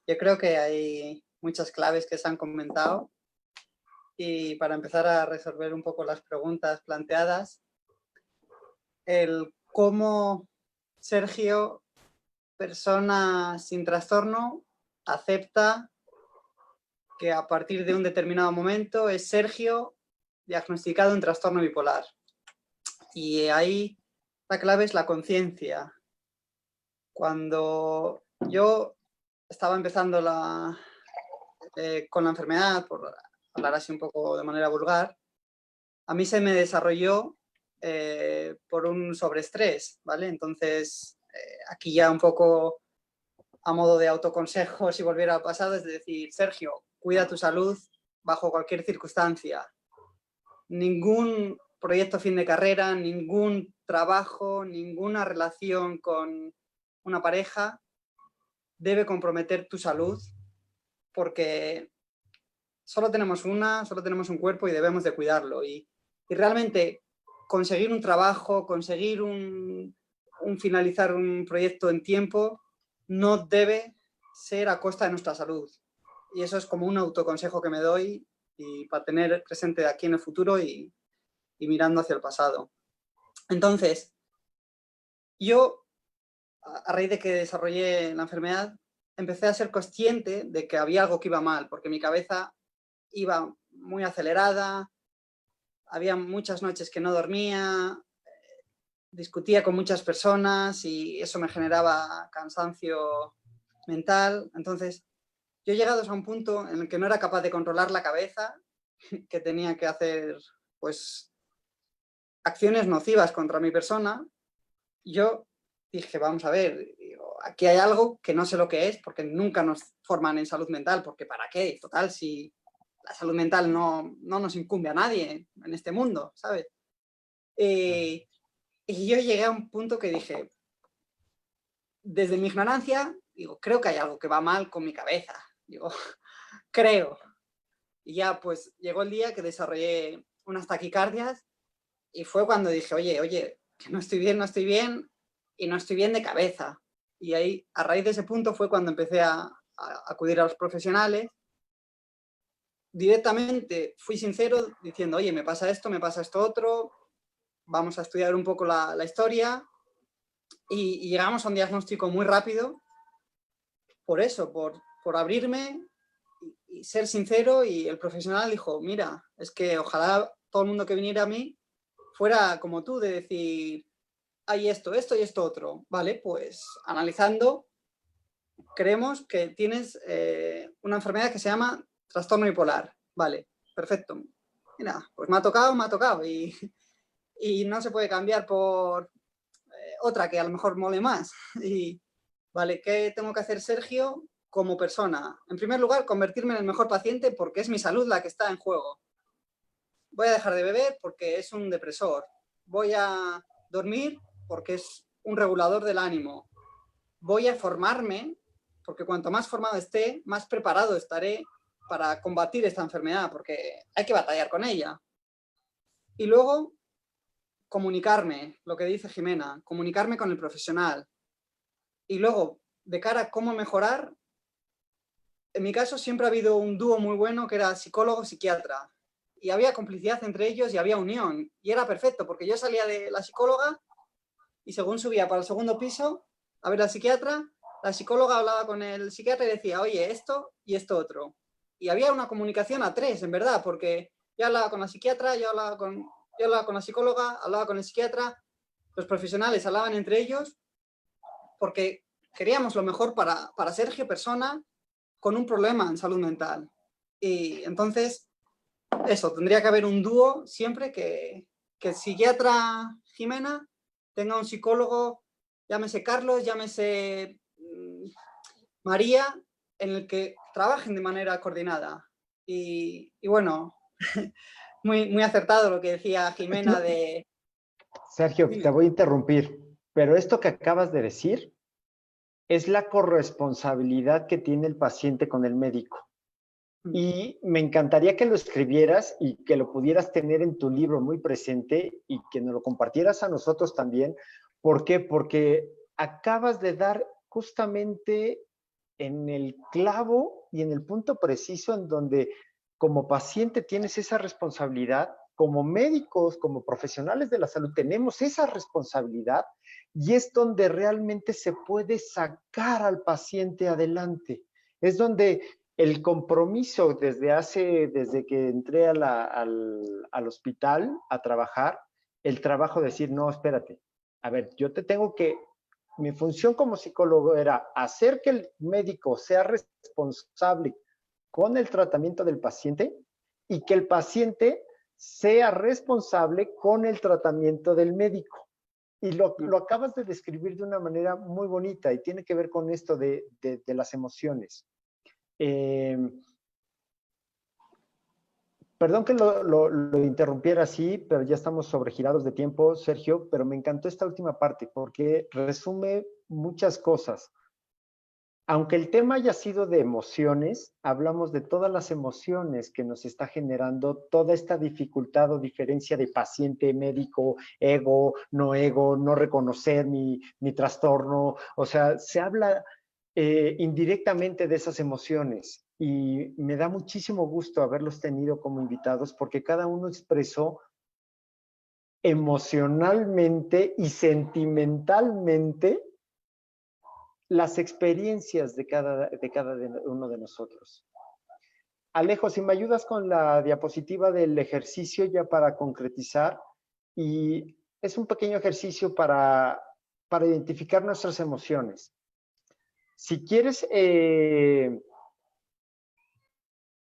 yo creo que hay muchas claves que se han comentado y para empezar a resolver un poco las preguntas planteadas, el cómo Sergio, persona sin trastorno, acepta que a partir de un determinado momento es Sergio diagnosticado en trastorno bipolar. Y ahí la clave es la conciencia. Cuando yo estaba empezando con la enfermedad, por hablar así un poco de manera vulgar, a mí se me desarrolló por un sobreestrés, ¿vale? Entonces, aquí ya un poco a modo de autoconsejo, si volviera al pasado, es decir, Sergio, cuida tu salud bajo cualquier circunstancia. Ningún proyecto fin de carrera, ningún trabajo, ninguna relación con una pareja debe comprometer tu salud porque solo tenemos un cuerpo y debemos de cuidarlo. Y realmente conseguir un trabajo, conseguir finalizar un proyecto en tiempo, no debe ser a costa de nuestra salud. Y eso es como un autoconsejo que me doy y para tener presente aquí en el futuro y mirando hacia el pasado. Entonces, yo, a raíz de que desarrollé la enfermedad, empecé a ser consciente de que había algo que iba mal, porque mi cabeza iba muy acelerada, había muchas noches que no dormía, discutía con muchas personas y eso me generaba cansancio mental. Entonces, yo he llegado a un punto en el que no era capaz de controlar la cabeza, que tenía que hacer, pues, acciones nocivas contra mi persona. Yo dije, vamos a ver, aquí hay algo que no sé lo que es, porque nunca nos forman en salud mental, porque ¿para qué? Total, si la salud mental no nos incumbe a nadie en este mundo, ¿sabes? Y yo llegué a un punto que dije, desde mi ignorancia, digo, creo que hay algo que va mal con mi cabeza. Digo, creo. Y ya pues llegó el día que desarrollé unas taquicardias y fue cuando dije, oye, que no estoy bien y no estoy bien de cabeza. Y ahí, a raíz de ese punto fue cuando empecé a acudir a los profesionales. Directamente fui sincero diciendo, oye, me pasa esto otro, vamos a estudiar un poco la historia y llegamos a un diagnóstico muy rápido por eso, por abrirme y ser sincero, y el profesional dijo, mira, es que ojalá todo el mundo que viniera a mí fuera como tú, de decir, hay esto y esto otro. Vale, pues analizando, creemos que tienes una enfermedad que se llama trastorno bipolar. Vale, perfecto. Mira, pues me ha tocado y no se puede cambiar por otra que a lo mejor mole más. Y vale, ¿qué tengo que hacer, Sergio, como persona? En primer lugar, convertirme en el mejor paciente porque es mi salud la que está en juego. Voy a dejar de beber porque es un depresor. Voy a dormir porque es un regulador del ánimo. Voy a formarme porque cuanto más formado esté, más preparado estaré para combatir esta enfermedad, porque hay que batallar con ella. Y luego, comunicarme, lo que dice Jimena, comunicarme con el profesional. Y luego, de cara a cómo mejorar, en mi caso siempre ha habido un dúo muy bueno que era psicólogo-psiquiatra. Y había complicidad entre ellos y había unión. Y era perfecto, porque yo salía de la psicóloga y según subía para el segundo piso a ver al psiquiatra, la psicóloga hablaba con el psiquiatra y decía, oye, esto y esto otro. Y había una comunicación a tres, en verdad, porque yo hablaba con la psiquiatra, yo hablaba con la psicóloga, hablaba con el psiquiatra, los profesionales hablaban entre ellos, porque queríamos lo mejor para Sergio, persona con un problema en salud mental. Y entonces, eso, tendría que haber un dúo siempre que el psiquiatra Jimena tenga un psicólogo, llámese Carlos, llámese María, en el que trabajen de manera coordinada. Y bueno, muy acertado lo que decía Jimena de... Sergio, Dime. te voy a interrumpir, pero esto que acabas de decir es la corresponsabilidad que tiene el paciente con el médico. Y me encantaría que lo escribieras y que lo pudieras tener en tu libro muy presente y que nos lo compartieras a nosotros también. ¿Por qué? Porque acabas de dar justamente en el clavo y en el punto preciso en donde como paciente tienes esa responsabilidad, como médicos, como profesionales de la salud tenemos esa responsabilidad y es donde realmente se puede sacar al paciente adelante. Es donde el compromiso desde que entré al hospital a trabajar, el trabajo de decir, no, espérate, a ver, yo te tengo que, mi función como psicólogo era hacer que el médico sea responsable con el tratamiento del paciente y que el paciente sea responsable con el tratamiento del médico. Y lo acabas de describir de una manera muy bonita y tiene que ver con esto de las emociones. Perdón que lo interrumpiera así, pero ya estamos sobregirados de tiempo, Sergio, pero me encantó esta última parte porque resume muchas cosas. Aunque el tema haya sido de emociones, hablamos de todas las emociones que nos está generando toda esta dificultad o diferencia de paciente, médico, ego, no reconocer mi trastorno. O sea, se habla indirectamente de esas emociones y me da muchísimo gusto haberlos tenido como invitados porque cada uno expresó emocionalmente y sentimentalmente las experiencias de cada uno de nosotros. Alejo, si me ayudas con la diapositiva del ejercicio ya para concretizar, y es un pequeño ejercicio para identificar nuestras emociones. Si quieres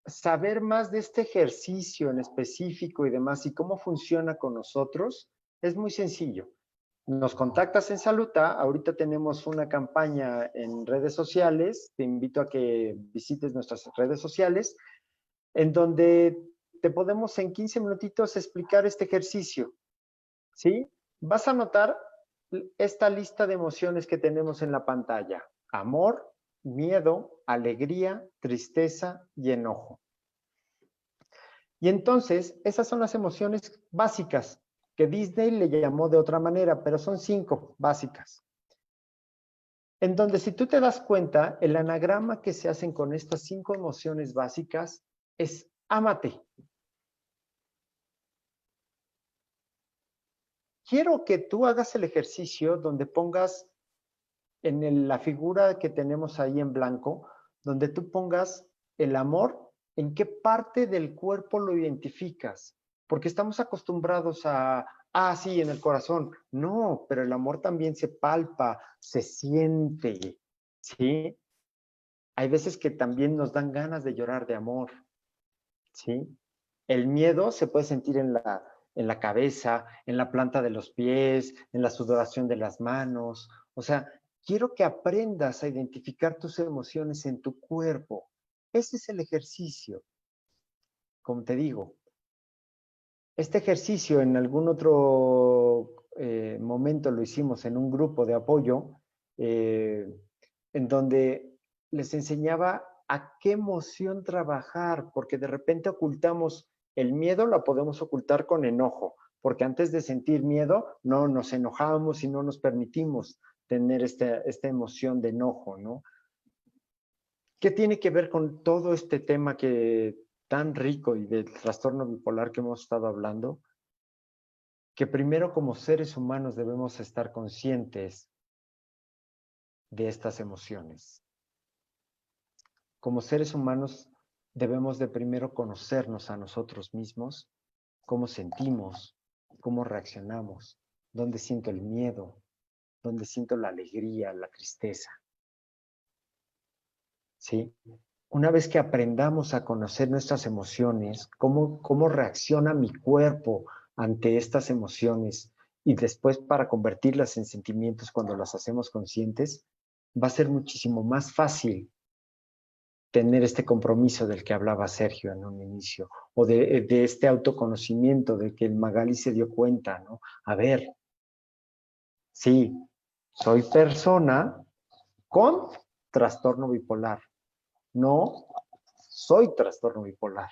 saber más de este ejercicio en específico y demás y cómo funciona con nosotros, es muy sencillo. Nos contactas en Saluta, ahorita tenemos una campaña en redes sociales, te invito a que visites nuestras redes sociales, en donde te podemos en 15 minutitos explicar este ejercicio, ¿sí? Vas a notar esta lista de emociones que tenemos en la pantalla: amor, miedo, alegría, tristeza y enojo. Y entonces, esas son las emociones básicas que Disney le llamó de otra manera, pero son 5 básicas. En donde, si tú te das cuenta, el anagrama que se hacen con estas 5 emociones básicas es ámate. Quiero que tú hagas el ejercicio donde pongas en la figura que tenemos ahí en blanco, donde tú pongas el amor, ¿en qué parte del cuerpo lo identificas? Porque estamos acostumbrados a, sí, en el corazón. No, pero el amor también se palpa, se siente, ¿sí? Hay veces que también nos dan ganas de llorar de amor, ¿sí? El miedo se puede sentir en la cabeza, en la planta de los pies, en la sudoración de las manos. O sea, quiero que aprendas a identificar tus emociones en tu cuerpo. Ese es el ejercicio. Como te digo, este ejercicio en algún otro momento lo hicimos en un grupo de apoyo en donde les enseñaba a qué emoción trabajar, porque de repente ocultamos el miedo, lo podemos ocultar con enojo, porque antes de sentir miedo, no nos enojamos y no nos permitimos tener esta emoción de enojo, ¿no? ¿Qué tiene que ver con todo este tema tan rico y del trastorno bipolar que hemos estado hablando? que primero como seres humanos debemos estar conscientes de estas emociones. Como seres humanos debemos de primero conocernos a nosotros mismos, cómo sentimos, cómo reaccionamos, dónde siento el miedo, dónde siento la alegría, la tristeza. ¿Sí? Una vez que aprendamos a conocer nuestras emociones, cómo reacciona mi cuerpo ante estas emociones y después para convertirlas en sentimientos cuando las hacemos conscientes, va a ser muchísimo más fácil tener este compromiso del que hablaba Sergio en un inicio, o de este autoconocimiento de que el Magali se dio cuenta, ¿no? A ver, sí, soy persona con trastorno bipolar, no soy trastorno bipolar,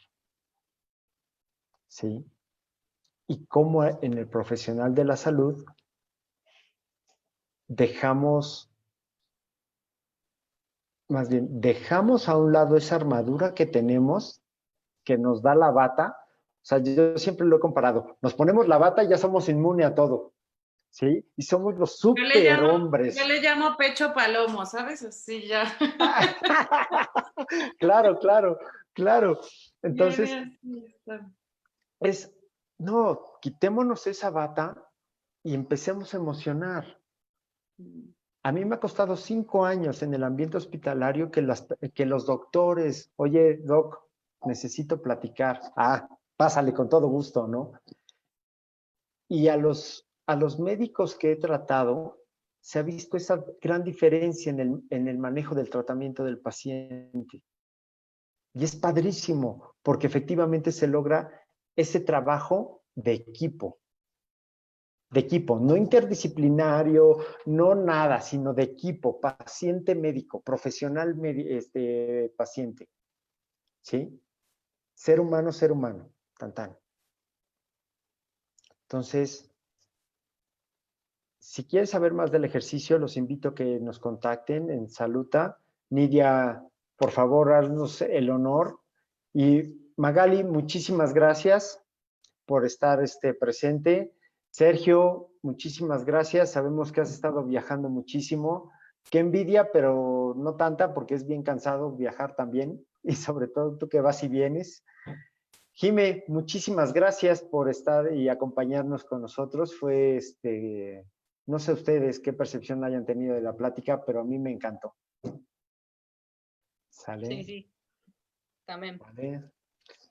¿sí? Y cómo en el profesional de la salud dejamos a un lado esa armadura que tenemos, que nos da la bata. O sea, yo siempre lo he comparado. Nos ponemos la bata y ya somos inmunes a todo, ¿sí? Y somos los superhombres. Yo le llamo pecho palomo, ¿sabes? Así ya. Claro, claro, claro. Entonces, no, quitémonos esa bata y empecemos a emocionar. A mí me ha costado 5 años en el ambiente hospitalario que los doctores, oye, doc, necesito platicar. Ah, pásale con todo gusto, ¿no? Y a los médicos que he tratado, se ha visto esa gran diferencia en el manejo del tratamiento del paciente. Y es padrísimo, porque efectivamente se logra ese trabajo de equipo, no interdisciplinario, no nada, sino de equipo, paciente-médico, profesional-paciente, ¿sí? Ser humano, tan tan. Entonces, si quieres saber más del ejercicio, los invito a que nos contacten en Saluta. Nidia, por favor, haznos el honor. Y Magali, muchísimas gracias por estar presente. Sergio, muchísimas gracias. Sabemos que has estado viajando muchísimo. Qué envidia, pero no tanta, porque es bien cansado viajar también. Y sobre todo tú que vas y vienes. Jime, muchísimas gracias por estar y acompañarnos con nosotros. Fue, no sé ustedes qué percepción hayan tenido de la plática, pero a mí me encantó. ¿Sale? Sí, sí, también. Vale.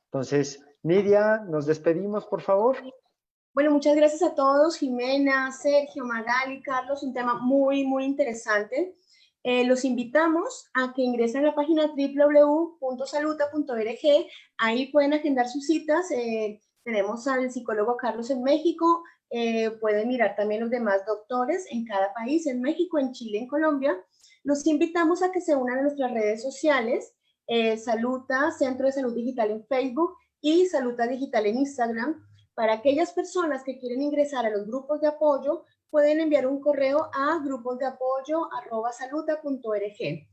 Entonces, Nidia, nos despedimos, por favor. Bueno, muchas gracias a todos, Jimena, Sergio, Magali, Carlos, un tema muy, muy interesante. Los invitamos a que ingresen a la página www.saluta.org. Ahí pueden agendar sus citas. Tenemos al psicólogo Carlos en México. Pueden mirar también los demás doctores en cada país, en México, en Chile, en Colombia. Los invitamos a que se unan a nuestras redes sociales. Saluta, Centro de Salud Digital en Facebook y Saluta Digital en Instagram. Para aquellas personas que quieren ingresar a los grupos de apoyo, pueden enviar un correo a gruposdeapoyo@saluta.org.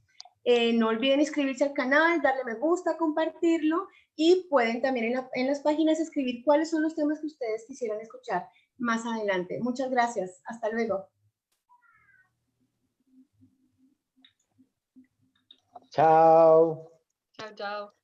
No olviden inscribirse al canal, darle me gusta, compartirlo y pueden también en las páginas escribir cuáles son los temas que ustedes quisieran escuchar más adelante. Muchas gracias. Hasta luego. Chao. Chao, chao.